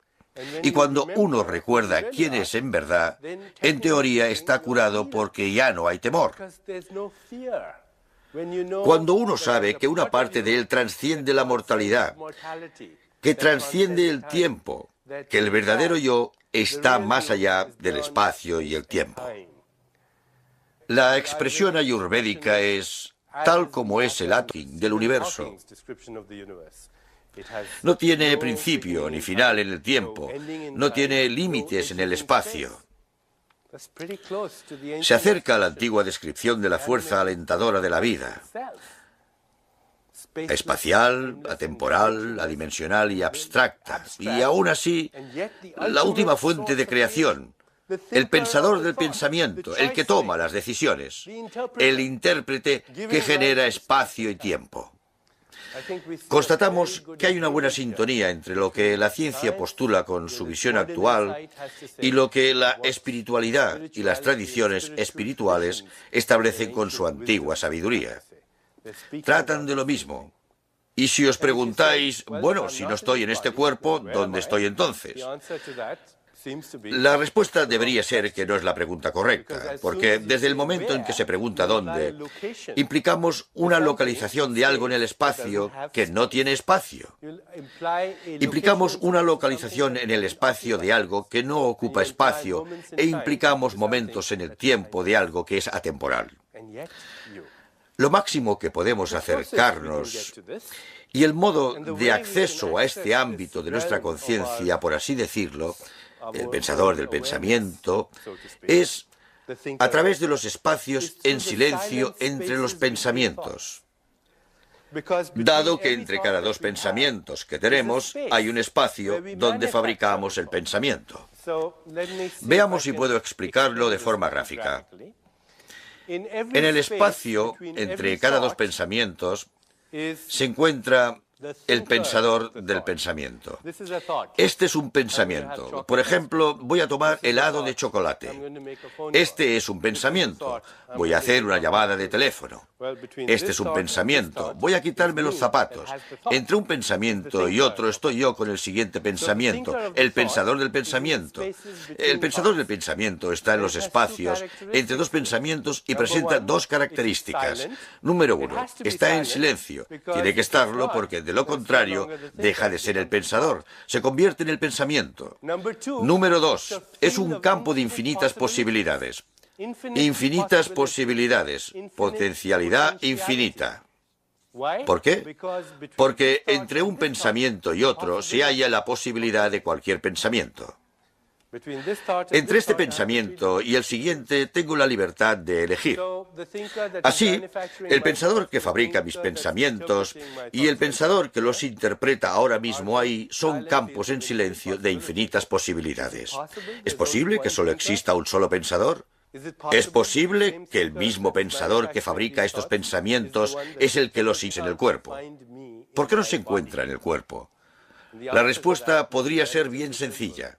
Y cuando uno recuerda quién es en verdad, en teoría está curado porque ya no hay temor. Cuando uno sabe que una parte de él trasciende la mortalidad, que trasciende el tiempo, que el verdadero yo está más allá del espacio y el tiempo. La expresión ayurvédica es tal como es el átomo del universo. No tiene principio ni final en el tiempo, no tiene límites en el espacio. Se acerca a la antigua descripción de la fuerza alentadora de la vida. Espacial, atemporal, adimensional y abstracta. Y aún así, la última fuente de creación. El pensador del pensamiento, el que toma las decisiones. El intérprete que genera espacio y tiempo. Constatamos que hay una buena sintonía entre lo que la ciencia postula con su visión actual y lo que la espiritualidad y las tradiciones espirituales establecen con su antigua sabiduría. Tratan de lo mismo. Y si os preguntáis, bueno, si no estoy en este cuerpo, ¿dónde estoy entonces? La respuesta debería ser que no es la pregunta correcta, porque desde el momento en que se pregunta dónde, implicamos una localización de algo en el espacio que no tiene espacio. Implicamos una localización en el espacio de algo que no ocupa espacio e implicamos momentos en el tiempo de algo que es atemporal. Lo máximo que podemos acercarnos y el modo de acceso a este ámbito de nuestra conciencia, por así decirlo, el pensador del pensamiento, es a través de los espacios en silencio entre los pensamientos. Dado que entre cada dos pensamientos que tenemos hay un espacio donde fabricamos el pensamiento. Veamos si puedo explicarlo de forma gráfica. En el espacio entre cada dos pensamientos se encuentra el pensador del pensamiento. Este es un pensamiento. Por ejemplo, voy a tomar helado de chocolate. Este es un pensamiento. Voy a hacer una llamada de teléfono. Este es un pensamiento. Voy a quitarme los zapatos. Entre un pensamiento y otro estoy yo con el siguiente pensamiento. El pensador del pensamiento. El pensador del pensamiento está en los espacios entre dos pensamientos y presenta dos características. Número uno, está en silencio. Tiene que estarlo porque de lo contrario deja de ser el pensador. Se convierte en el pensamiento. Número dos, es un campo de infinitas posibilidades. Infinitas posibilidades. Potencialidad infinita. ¿Por qué? Porque entre un pensamiento y otro se halla la posibilidad de cualquier pensamiento. Entre este pensamiento y el siguiente tengo la libertad de elegir. Así, el pensador que fabrica mis pensamientos y el pensador que los interpreta ahora mismo ahí son campos en silencio de infinitas posibilidades. ¿Es posible que solo exista un solo pensador? ¿Es posible que el mismo pensador que fabrica estos pensamientos es el que los hizo en el cuerpo? ¿Por qué no se encuentra en el cuerpo? La respuesta podría ser bien sencilla.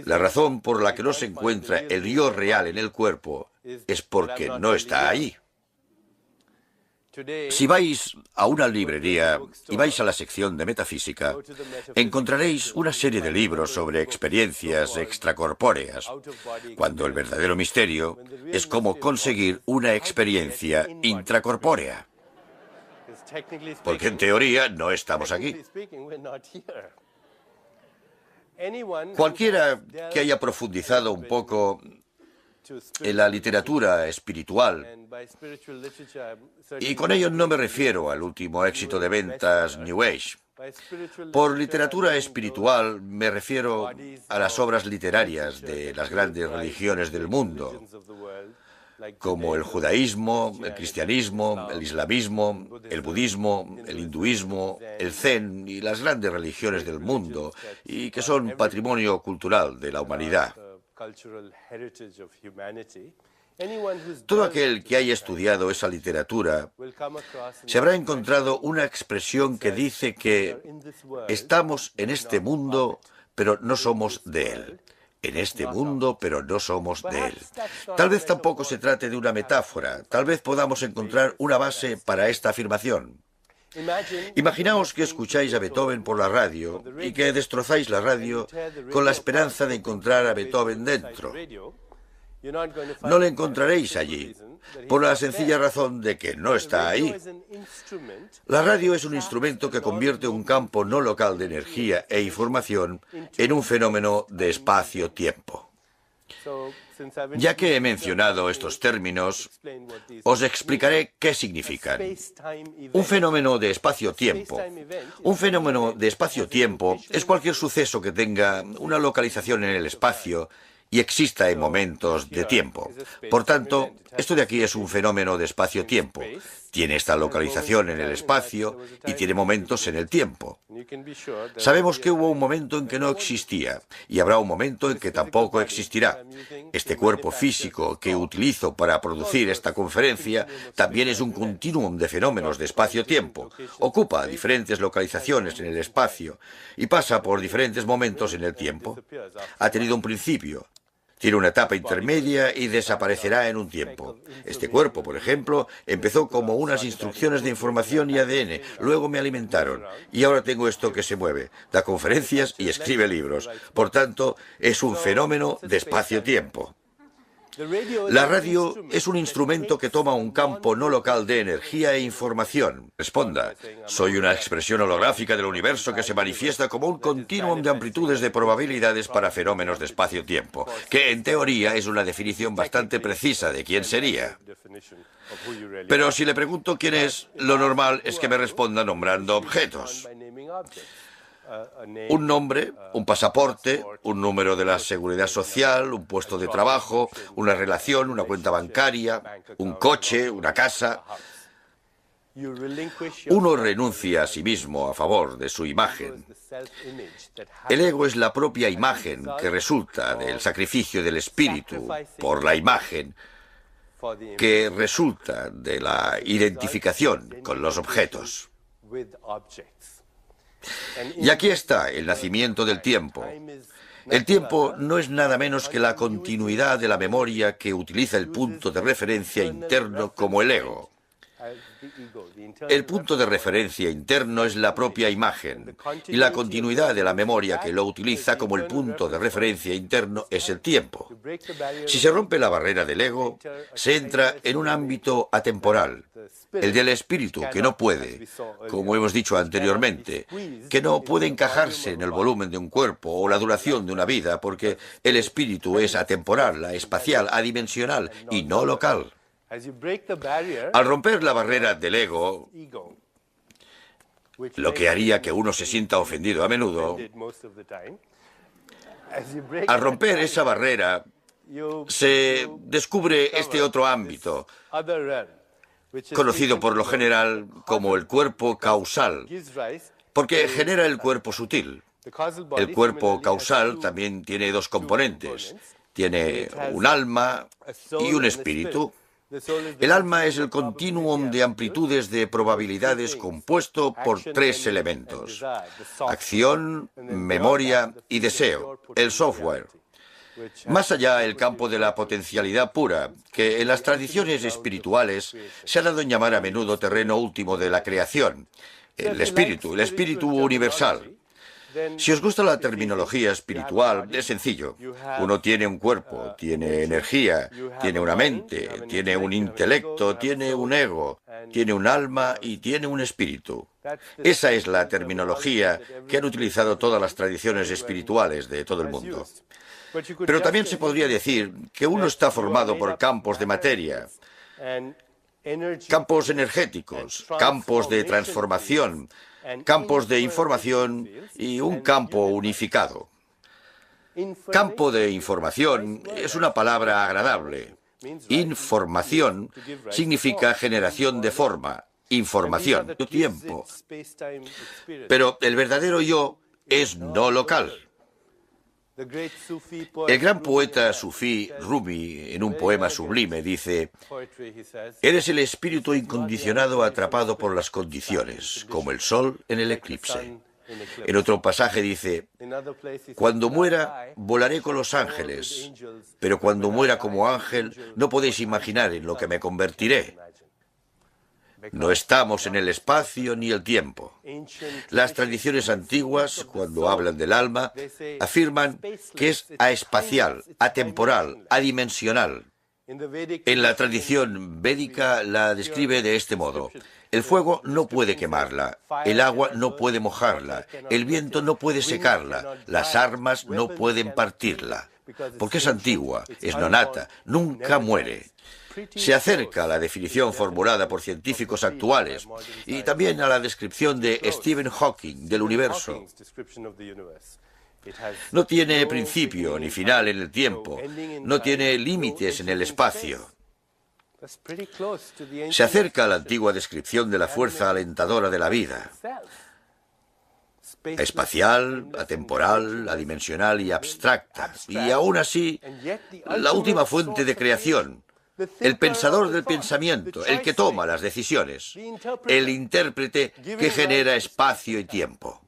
La razón por la que no se encuentra el yo real en el cuerpo es porque no está ahí. Si vais a una librería y vais a la sección de metafísica, encontraréis una serie de libros sobre experiencias extracorpóreas, cuando el verdadero misterio es cómo conseguir una experiencia intracorpórea. Porque en teoría no estamos aquí. Cualquiera que haya profundizado un poco en la literatura espiritual, y con ello no me refiero al último éxito de ventas New Age. Por literatura espiritual me refiero a las obras literarias de las grandes religiones del mundo, como el judaísmo, el cristianismo, el islamismo, el budismo, el hinduismo, el zen y las grandes religiones del mundo, y que son patrimonio cultural de la humanidad. Todo aquel que haya estudiado esa literatura se habrá encontrado una expresión que dice que estamos en este mundo, pero no somos de él. En este mundo, pero no somos de él. Tal vez tampoco se trate de una metáfora. Tal vez podamos encontrar una base para esta afirmación. Imaginaos que escucháis a Beethoven por la radio y que destrozáis la radio con la esperanza de encontrar a Beethoven dentro. No le encontraréis allí, por la sencilla razón de que no está ahí. La radio es un instrumento que convierte un campo no local de energía e información en un fenómeno de espacio-tiempo. Ya que he mencionado estos términos, os explicaré qué significan. Un fenómeno de espacio-tiempo. Un fenómeno de espacio-tiempo es cualquier suceso que tenga una localización en el espacio y exista en momentos de tiempo. Por tanto, esto de aquí es un fenómeno de espacio-tiempo. Tiene esta localización en el espacio y tiene momentos en el tiempo. Sabemos que hubo un momento en que no existía y habrá un momento en que tampoco existirá. Este cuerpo físico que utilizo para producir esta conferencia también es un continuum de fenómenos de espacio-tiempo. Ocupa diferentes localizaciones en el espacio y pasa por diferentes momentos en el tiempo. Ha tenido un principio. Tiene una etapa intermedia y desaparecerá en un tiempo. Este cuerpo, por ejemplo, empezó como unas instrucciones de información y ADN. Luego me alimentaron. Y ahora tengo esto que se mueve. Da conferencias y escribe libros. Por tanto, es un fenómeno de espacio-tiempo. La radio es un instrumento que toma un campo no local de energía e información. Responda, soy una expresión holográfica del universo que se manifiesta como un continuum de amplitudes de probabilidades para fenómenos de espacio-tiempo, que en teoría es una definición bastante precisa de quién sería. Pero si le pregunto quién es, lo normal es que me responda nombrando objetos. Un nombre, un pasaporte, un número de la seguridad social, un puesto de trabajo, una relación, una cuenta bancaria, un coche, una casa. Uno renuncia a sí mismo a favor de su imagen. El ego es la propia imagen que resulta del sacrificio del espíritu por la imagen, que resulta de la identificación con los objetos. Y aquí está el nacimiento del tiempo. El tiempo no es nada menos que la continuidad de la memoria que utiliza el punto de referencia interno como el ego. El punto de referencia interno es la propia imagen, y la continuidad de la memoria que lo utiliza como el punto de referencia interno es el tiempo. Si se rompe la barrera del ego, se entra en un ámbito atemporal, el del espíritu, que no puede, como hemos dicho anteriormente, que no puede encajarse en el volumen de un cuerpo o la duración de una vida, porque el espíritu es atemporal, espacial, adimensional y no local. Al romper la barrera del ego, lo que haría que uno se sienta ofendido a menudo, al romper esa barrera, se descubre este otro ámbito, conocido por lo general como el cuerpo causal, porque genera el cuerpo sutil. El cuerpo causal también tiene dos componentes. Tiene un alma y un espíritu. El alma es el continuum de amplitudes de probabilidades compuesto por tres elementos: acción, memoria y deseo, el software. Más allá, el campo de la potencialidad pura, que en las tradiciones espirituales se ha dado en llamar a menudo terreno último de la creación, el espíritu universal. Si os gusta la terminología espiritual, es sencillo. Uno tiene un cuerpo, tiene energía, tiene una mente, tiene un intelecto, tiene un ego, tiene un alma y tiene un espíritu. Esa es la terminología que han utilizado todas las tradiciones espirituales de todo el mundo. Pero también se podría decir que uno está formado por campos de materia, campos energéticos, campos de transformación, campos de información y un campo unificado. Campo de información es una palabra agradable. Información significa generación de forma, información, tiempo. Pero el verdadero yo es no local. El gran poeta sufí Rumi, en un poema sublime, dice: «Eres el espíritu incondicionado atrapado por las condiciones, como el sol en el eclipse». En otro pasaje dice: «Cuando muera, volaré con los ángeles, pero cuando muera como ángel, no podéis imaginar en lo que me convertiré». No estamos en el espacio ni el tiempo. Las tradiciones antiguas, cuando hablan del alma, afirman que es aespacial, atemporal, adimensional. En la tradición védica la describe de este modo: el fuego no puede quemarla, el agua no puede mojarla, el viento no puede secarla, las armas no pueden partirla, porque es antigua, es nonata, nunca muere. Se acerca a la definición formulada por científicos actuales y también a la descripción de Stephen Hawking del universo. No tiene principio ni final en el tiempo, no tiene límites en el espacio. Se acerca a la antigua descripción de la fuerza alentadora de la vida. Espacial, atemporal, adimensional y abstracta. Y aún así, la última fuente de creación. El pensador del pensamiento, el que toma las decisiones. El intérprete que genera espacio y tiempo.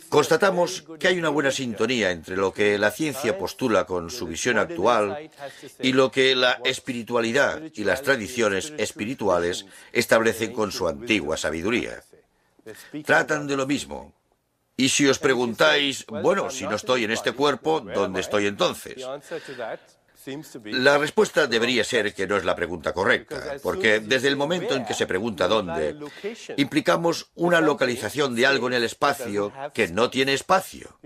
Constatamos que hay una buena sintonía entre lo que la ciencia postula con su visión actual y lo que la espiritualidad y las tradiciones espirituales establecen con su antigua sabiduría. Tratan de lo mismo. Y si os preguntáis, bueno, si no estoy en este cuerpo, ¿dónde estoy entonces? La respuesta debería ser que no es la pregunta correcta, porque desde el momento en que se pregunta dónde, implicamos una localización de algo en el espacio que no tiene espacio.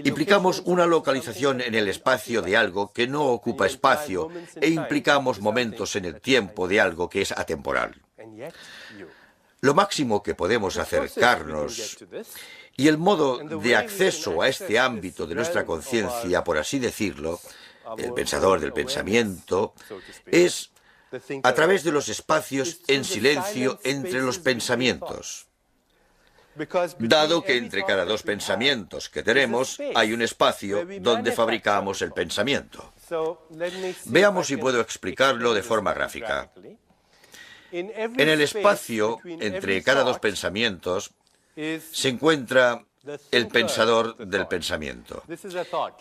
Implicamos una localización en el espacio de algo que no ocupa espacio e implicamos momentos en el tiempo de algo que es atemporal. Lo máximo que podemos acercarnos y el modo de acceso a este ámbito de nuestra conciencia, por así decirlo, el pensador del pensamiento, es a través de los espacios en silencio entre los pensamientos. Dado que entre cada dos pensamientos que tenemos hay un espacio donde fabricamos el pensamiento. Veamos si puedo explicarlo de forma gráfica. En el espacio entre cada dos pensamientos se encuentra el pensador del pensamiento.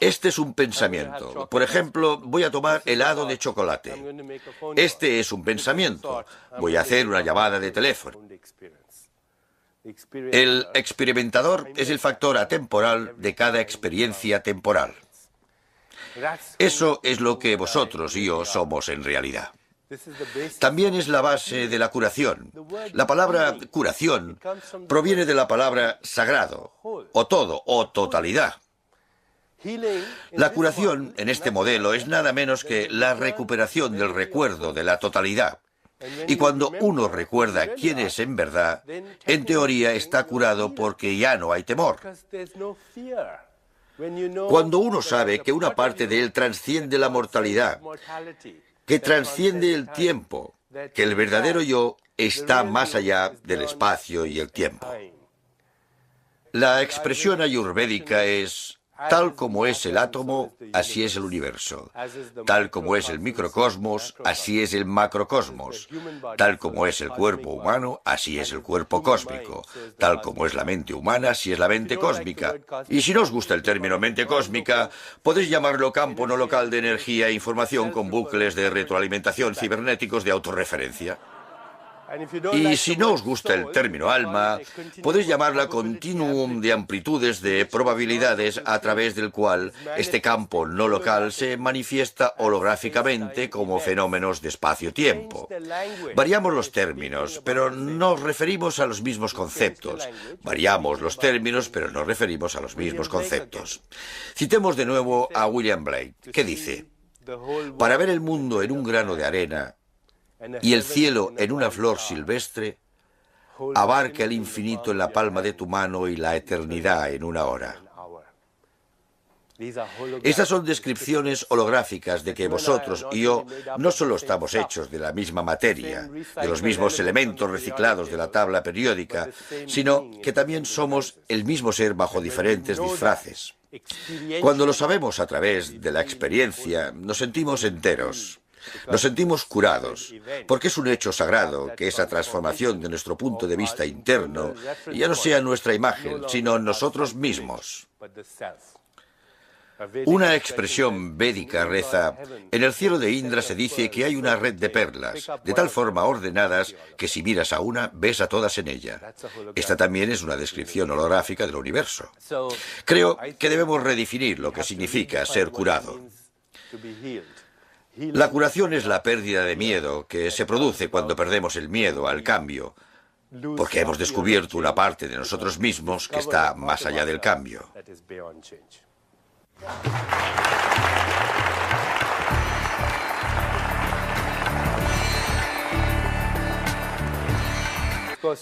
Este es un pensamiento. Por ejemplo, voy a tomar helado de chocolate. Este es un pensamiento. Voy a hacer una llamada de teléfono. El experimentador es el factor atemporal de cada experiencia temporal. Eso es lo que vosotros y yo somos en realidad. También es la base de la curación. La palabra curación proviene de la palabra sagrado, o todo, o totalidad. La curación en este modelo es nada menos que la recuperación del recuerdo de la totalidad. Y cuando uno recuerda quién es en verdad, en teoría está curado porque ya no hay temor. Cuando uno sabe que una parte de él trasciende la mortalidad, que trasciende el tiempo, que el verdadero yo está más allá del espacio y el tiempo. La expresión ayurvédica es: tal como es el átomo, así es el universo. Tal como es el microcosmos, así es el macrocosmos. Tal como es el cuerpo humano, así es el cuerpo cósmico. Tal como es la mente humana, así es la mente cósmica. Y si no os gusta el término mente cósmica, podéis llamarlo campo no local de energía e información con bucles de retroalimentación cibernéticos de autorreferencia. Y si no os gusta el término alma, podéis llamarla continuum de amplitudes de probabilidades a través del cual este campo no local se manifiesta holográficamente como fenómenos de espacio-tiempo. Variamos los términos, pero nos referimos a los mismos conceptos. Variamos los términos, pero nos referimos a los mismos conceptos. Citemos de nuevo a William Blake, que dice: para ver el mundo en un grano de arena y el cielo en una flor silvestre, abarca el infinito en la palma de tu mano y la eternidad en una hora. Estas son descripciones holográficas de que vosotros y yo no solo estamos hechos de la misma materia, de los mismos elementos reciclados de la tabla periódica, sino que también somos el mismo ser bajo diferentes disfraces. Cuando lo sabemos a través de la experiencia, nos sentimos enteros. Nos sentimos curados, porque es un hecho sagrado que esa transformación de nuestro punto de vista interno ya no sea nuestra imagen, sino nosotros mismos. Una expresión védica reza: en el cielo de Indra se dice que hay una red de perlas, de tal forma ordenadas que si miras a una, ves a todas en ella. Esta también es una descripción holográfica del universo. Creo que debemos redefinir lo que significa ser curado. La curación es la pérdida de miedo que se produce cuando perdemos el miedo al cambio, porque hemos descubierto una parte de nosotros mismos que está más allá del cambio.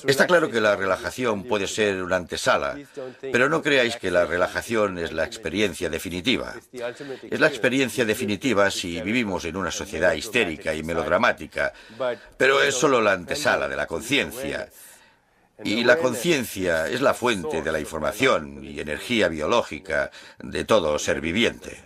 Está claro que la relajación puede ser una antesala, pero no creáis que la relajación es la experiencia definitiva. Es la experiencia definitiva si vivimos en una sociedad histérica y melodramática, pero es solo la antesala de la conciencia. Y la conciencia es la fuente de la información y energía biológica de todo ser viviente.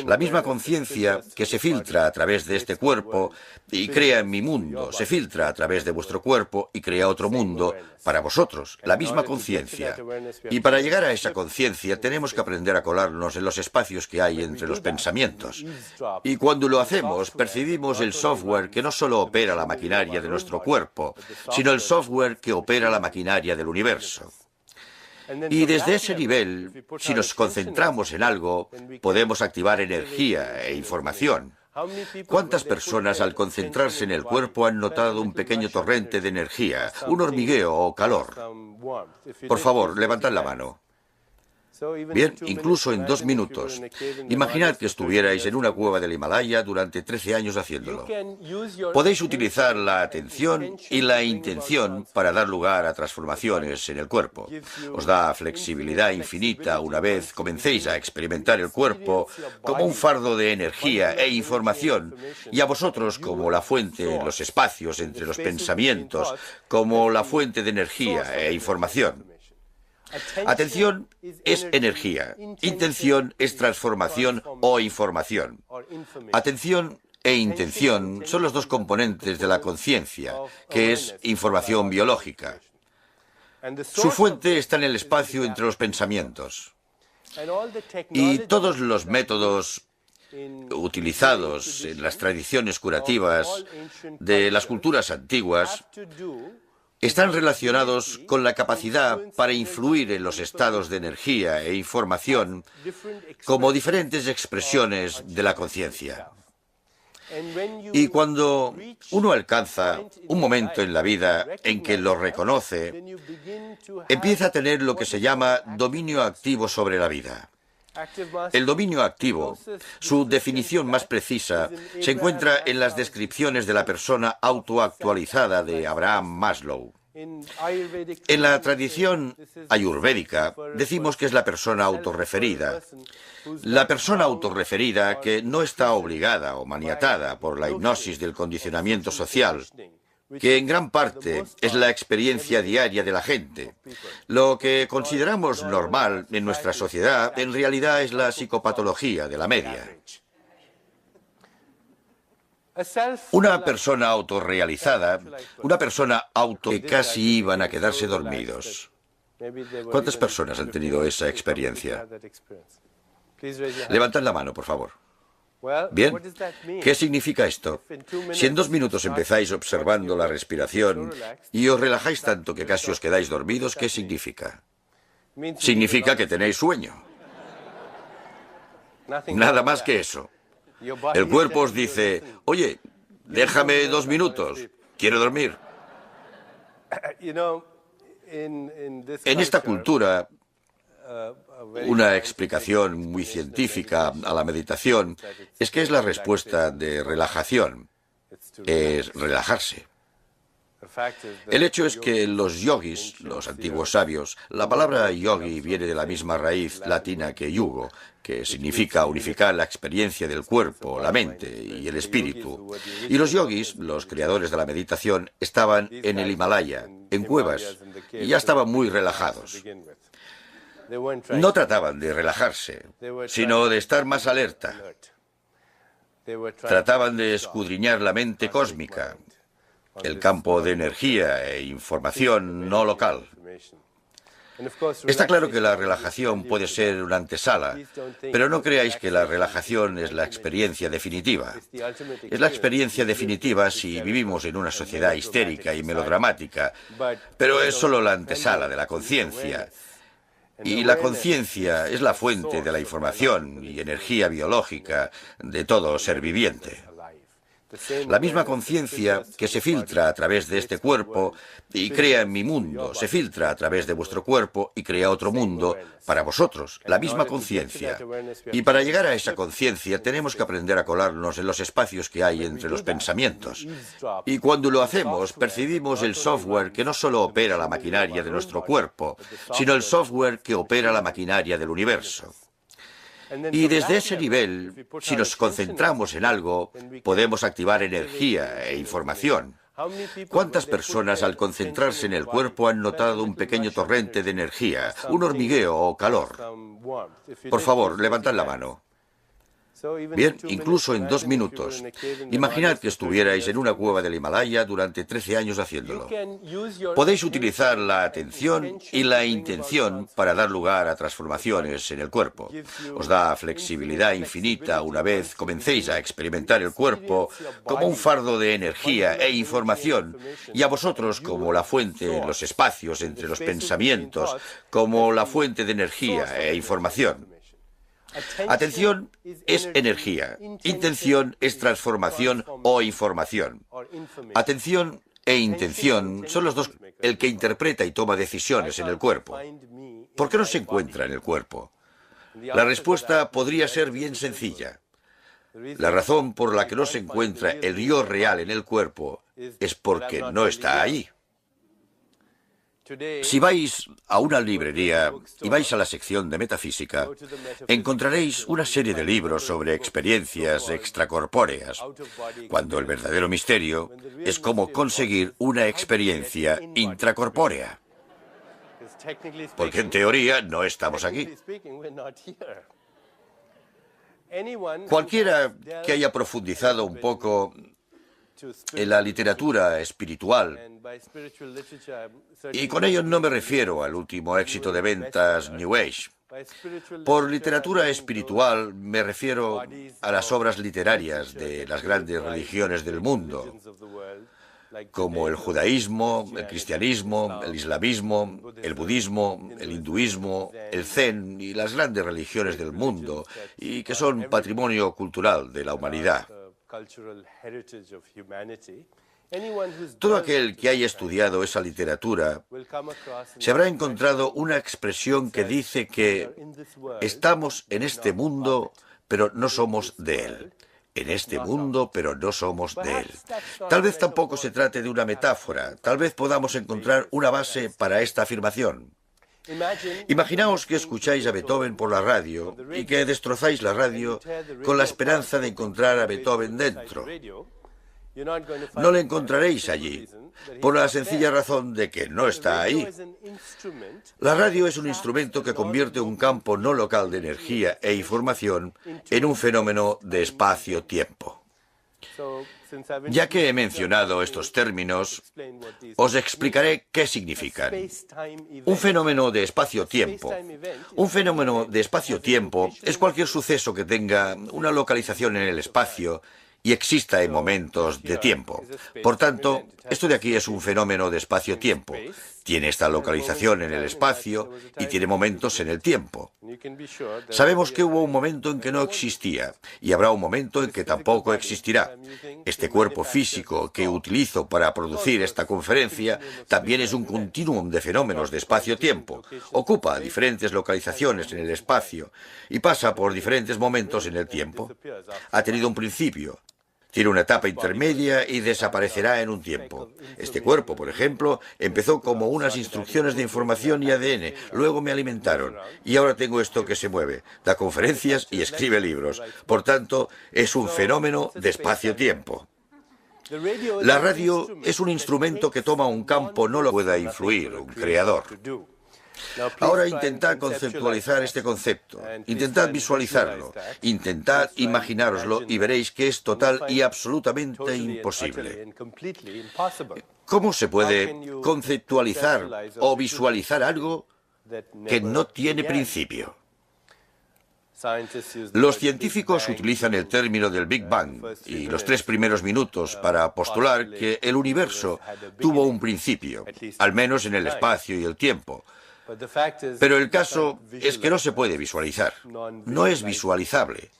La misma conciencia que se filtra a través de este cuerpo y crea en mi mundo, se filtra a través de vuestro cuerpo y crea otro mundo para vosotros, la misma conciencia. Y para llegar a esa conciencia tenemos que aprender a colarnos en los espacios que hay entre los pensamientos. Y cuando lo hacemos, percibimos el software que no solo opera la maquinaria de nuestro cuerpo, sino el software que opera la maquinaria del universo. Y desde ese nivel, si nos concentramos en algo, podemos activar energía e información. ¿Cuántas personas al concentrarse en el cuerpo han notado un pequeño torrente de energía, un hormigueo o calor? Por favor, levantad la mano. Bien, incluso en 2 minutos. Imaginad que estuvierais en una cueva del Himalaya durante 13 años haciéndolo. Podéis utilizar la atención y la intención para dar lugar a transformaciones en el cuerpo. Os da flexibilidad infinita una vez comencéis a experimentar el cuerpo como un fardo de energía e información, y a vosotros como la fuente en los espacios entre los pensamientos, como la fuente de energía e información. Atención es energía, intención es transformación o información. Atención e intención son los dos componentes de la conciencia, que es información biológica. Su fuente está en el espacio entre los pensamientos. Y todos los métodos utilizados en las tradiciones curativas de las culturas antiguas están relacionados con la capacidad para influir en los estados de energía e información como diferentes expresiones de la conciencia. Y cuando uno alcanza un momento en la vida en que lo reconoce, empieza a tener lo que se llama dominio activo sobre la vida. El dominio activo, su definición más precisa, se encuentra en las descripciones de la persona autoactualizada de Abraham Maslow. En la tradición ayurvédica decimos que es la persona autorreferida. La persona autorreferida que no está obligada o maniatada por la hipnosis del condicionamiento social, que en gran parte es la experiencia diaria de la gente. Lo que consideramos normal en nuestra sociedad en realidad es la psicopatología de la media. Una persona autorrealizada, una persona que casi iban a quedarse dormidos. ¿Cuántas personas han tenido esa experiencia? Levantad la mano, por favor. Bien, ¿qué significa esto? Si en 2 minutos empezáis observando la respiración y os relajáis tanto que casi os quedáis dormidos, ¿qué significa? Significa que tenéis sueño. Nada más que eso. El cuerpo os dice: oye, déjame 2 minutos, quiero dormir. En esta cultura, una explicación muy científica a la meditación es que es la respuesta de relajación, es relajarse. El hecho es que los yogis, los antiguos sabios, la palabra yogi viene de la misma raíz latina que yugo, que significa unificar la experiencia del cuerpo, la mente y el espíritu. Y los yogis, los creadores de la meditación, estaban en el Himalaya, en cuevas, y ya estaban muy relajados. No trataban de relajarse, sino de estar más alerta. Trataban de escudriñar la mente cósmica, el campo de energía e información no local. Está claro que la relajación puede ser una antesala, pero no creáis que la relajación es la experiencia definitiva. Es la experiencia definitiva si vivimos en una sociedad histérica y melodramática, pero es solo la antesala de la conciencia. Y la conciencia es la fuente de la información y energía biológica de todo ser viviente. La misma conciencia que se filtra a través de este cuerpo y crea en mi mundo, se filtra a través de vuestro cuerpo y crea otro mundo para vosotros, la misma conciencia. Y para llegar a esa conciencia tenemos que aprender a colarnos en los espacios que hay entre los pensamientos. Y cuando lo hacemos, percibimos el software que no solo opera la maquinaria de nuestro cuerpo, sino el software que opera la maquinaria del universo. Y desde ese nivel, si nos concentramos en algo, podemos activar energía e información. ¿Cuántas personas al concentrarse en el cuerpo han notado un pequeño torrente de energía, un hormigueo o calor? Por favor, levantad la mano. Bien, incluso en 2 minutos. Imaginad que estuvierais en una cueva del Himalaya durante 13 años haciéndolo. Podéis utilizar la atención y la intención para dar lugar a transformaciones en el cuerpo. Os da flexibilidad infinita una vez comencéis a experimentar el cuerpo como un fardo de energía e información, y a vosotros como la fuente en los espacios entre los pensamientos, como la fuente de energía e información. Atención es energía, intención es transformación o información. Atención e intención son los dos el que interpreta y toma decisiones en el cuerpo. ¿Por qué no se encuentra en el cuerpo? La respuesta podría ser bien sencilla. La razón por la que no se encuentra el yo real en el cuerpo es porque no está ahí. Si vais a una librería y vais a la sección de metafísica, encontraréis una serie de libros sobre experiencias extracorpóreas, cuando el verdadero misterio es cómo conseguir una experiencia intracorpórea. Porque en teoría no estamos aquí. Cualquiera que haya profundizado un poco en la literatura espiritual, y con ello no me refiero al último éxito de ventas New Age. Por literatura espiritual me refiero a las obras literarias de las grandes religiones del mundo, como el judaísmo, el cristianismo, el islamismo, el budismo, el hinduismo, el zen y las grandes religiones del mundo, y que son patrimonio cultural de la humanidad. Todo aquel que haya estudiado esa literatura se habrá encontrado una expresión que dice que estamos en este mundo, pero no somos de él. En este mundo, pero no somos de él. Tal vez tampoco se trate de una metáfora, tal vez podamos encontrar una base para esta afirmación. Imaginaos que escucháis a Beethoven por la radio y que destrozáis la radio con la esperanza de encontrar a Beethoven dentro. No le encontraréis allí, por la sencilla razón de que no está ahí. La radio es un instrumento que convierte un campo no local de energía e información en un fenómeno de espacio-tiempo. Ya que he mencionado estos términos, os explicaré qué significan. Un fenómeno de espacio-tiempo. Un fenómeno de espacio-tiempo es cualquier suceso que tenga una localización en el espacio y exista en momentos de tiempo. Por tanto, esto de aquí es un fenómeno de espacio-tiempo. Tiene esta localización en el espacio y tiene momentos en el tiempo. Sabemos que hubo un momento en que no existía y habrá un momento en que tampoco existirá. Este cuerpo físico que utilizo para producir esta conferencia también es un continuum de fenómenos de espacio-tiempo. Ocupa diferentes localizaciones en el espacio y pasa por diferentes momentos en el tiempo. Ha tenido un principio. Tiene una etapa intermedia y desaparecerá en un tiempo. Este cuerpo, por ejemplo, empezó como unas instrucciones de información y ADN, luego me alimentaron, y ahora tengo esto que se mueve, da conferencias y escribe libros. Por tanto, es un fenómeno de espacio-tiempo. La radio es un instrumento que toma un campo no lo pueda influir un creador. Ahora intentad conceptualizar este concepto, intentad visualizarlo, intentad imaginároslo y veréis que es total y absolutamente imposible. ¿Cómo se puede conceptualizar o visualizar algo que no tiene principio. Los científicos utilizan el término del Big Bang y los 3 primeros minutos para postular que el universo tuvo un principio, al menos en el espacio y el tiempo. Pero el caso es que no se puede visualizar, no es visualizable.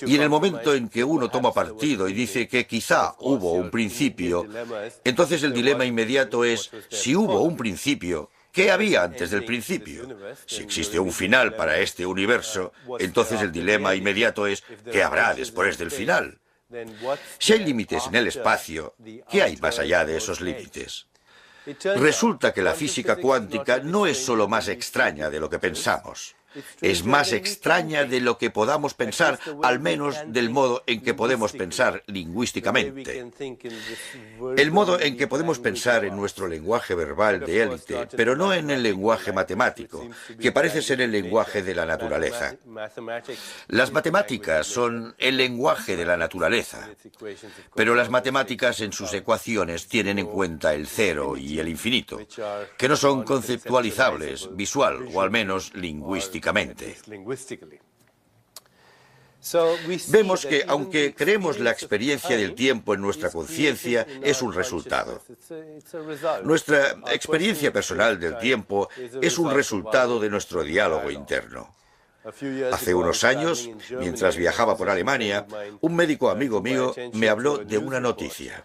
Y en el momento en que uno toma partido y dice que quizá hubo un principio, entonces el dilema inmediato es, si hubo un principio, ¿qué había antes del principio? Si existe un final para este universo, entonces el dilema inmediato es, ¿qué habrá después del final? Si hay límites en el espacio, ¿qué hay más allá de esos límites? Resulta que la física cuántica no es solo más extraña de lo que pensamos. Es más extraña de lo que podamos pensar, al menos del modo en que podemos pensar lingüísticamente. El modo en que podemos pensar en nuestro lenguaje verbal de élite, pero no en el lenguaje matemático, que parece ser el lenguaje de la naturaleza. Las matemáticas son el lenguaje de la naturaleza, pero las matemáticas en sus ecuaciones tienen en cuenta el cero y el infinito, que no son conceptualizables, visual o al menos lingüísticamente. Vemos que, aunque creemos la experiencia del tiempo en nuestra conciencia, es un resultado. Nuestra experiencia personal del tiempo es un resultado de nuestro diálogo interno. Hace unos años, mientras viajaba por Alemania, un médico amigo mío me habló de una noticia.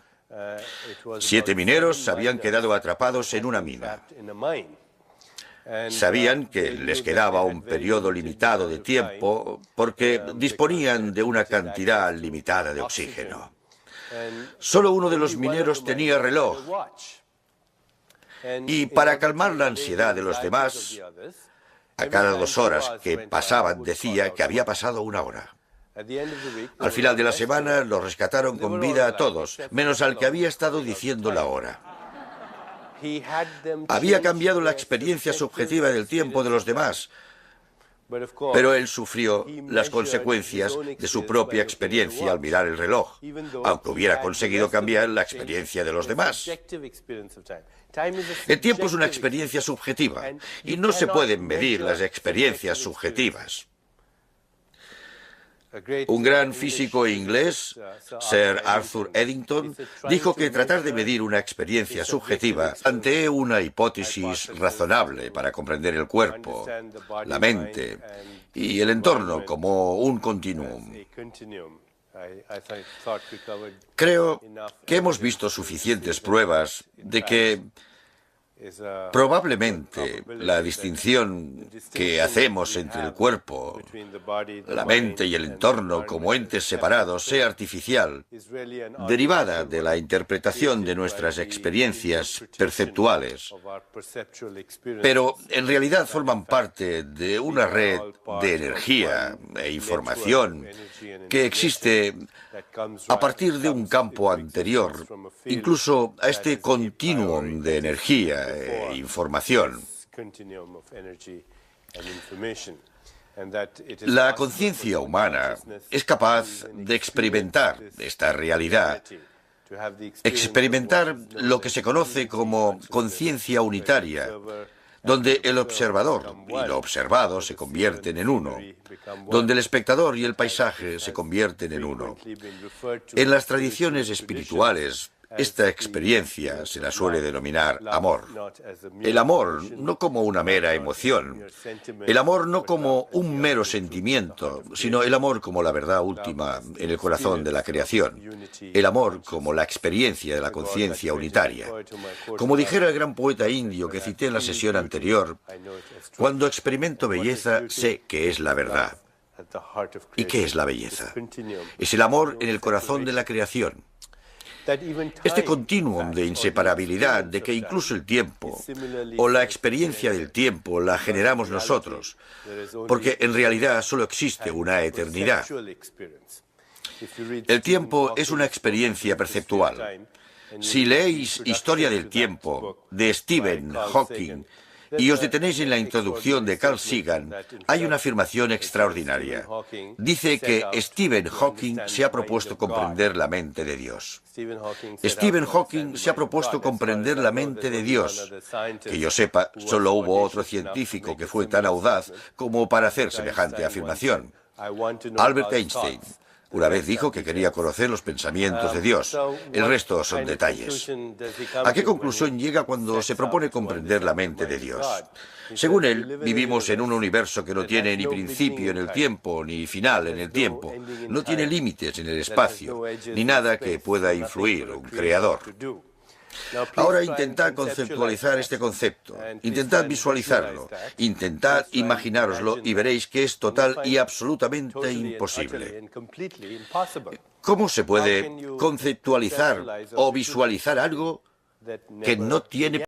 7 mineros se habían quedado atrapados en una mina. Sabían que les quedaba un periodo limitado de tiempo porque disponían de una cantidad limitada de oxígeno. Solo uno de los mineros tenía reloj. Y para calmar la ansiedad de los demás, a cada 2 horas que pasaban decía que había pasado 1 hora. Al final de la semana los rescataron con vida a todos, menos al que había estado diciendo la hora. Había cambiado la experiencia subjetiva del tiempo de los demás, pero él sufrió las consecuencias de su propia experiencia al mirar el reloj, aunque hubiera conseguido cambiar la experiencia de los demás. El tiempo es una experiencia subjetiva y no se pueden medir las experiencias subjetivas. Un gran físico inglés, Sir Arthur Eddington, dijo que tratar de medir una experiencia subjetiva ante una hipótesis razonable para comprender el cuerpo, la mente y el entorno como un continuum. Creo que hemos visto suficientes pruebas de que probablemente la distinción que hacemos entre el cuerpo, la mente y el entorno como entes separados sea artificial, derivada de la interpretación de nuestras experiencias perceptuales, pero en realidad forman parte de una red de energía e información que existe a partir de un campo anterior, incluso a este continuum de energía e información. La conciencia humana es capaz de experimentar esta realidad, experimentar lo que se conoce como conciencia unitaria, donde el observador y lo observado se convierten en uno, donde el espectador y el paisaje se convierten en uno. En las tradiciones espirituales, esta experiencia se la suele denominar amor. El amor no como una mera emoción, el amor no como un mero sentimiento, sino el amor como la verdad última en el corazón de la creación, el amor como la experiencia de la conciencia unitaria. Como dijera el gran poeta indio que cité en la sesión anterior, cuando experimento belleza sé que es la verdad. ¿Y qué es la belleza? Es el amor en el corazón de la creación. Este continuum de inseparabilidad de que incluso el tiempo o la experiencia del tiempo la generamos nosotros, porque en realidad solo existe una eternidad. El tiempo es una experiencia perceptual. Si leéis Historia del tiempo de Stephen Hawking, y os detenéis en la introducción de Carl Sagan, hay una afirmación extraordinaria. Dice que Stephen Hawking se ha propuesto comprender la mente de Dios. Stephen Hawking se ha propuesto comprender la mente de Dios. Que yo sepa, solo hubo otro científico que fue tan audaz como para hacer semejante afirmación. Albert Einstein una vez dijo que quería conocer los pensamientos de Dios. El resto son detalles. ¿A qué conclusión llega cuando se propone comprender la mente de Dios? Según él, vivimos en un universo que no tiene ni principio en el tiempo, ni final en el tiempo. No tiene límites en el espacio, ni nada que pueda influir un creador. Ahora intentad conceptualizar este concepto, intentad visualizarlo, intentad imaginároslo y veréis que es total y absolutamente imposible. ¿Cómo se puede conceptualizar o visualizar algo que no tiene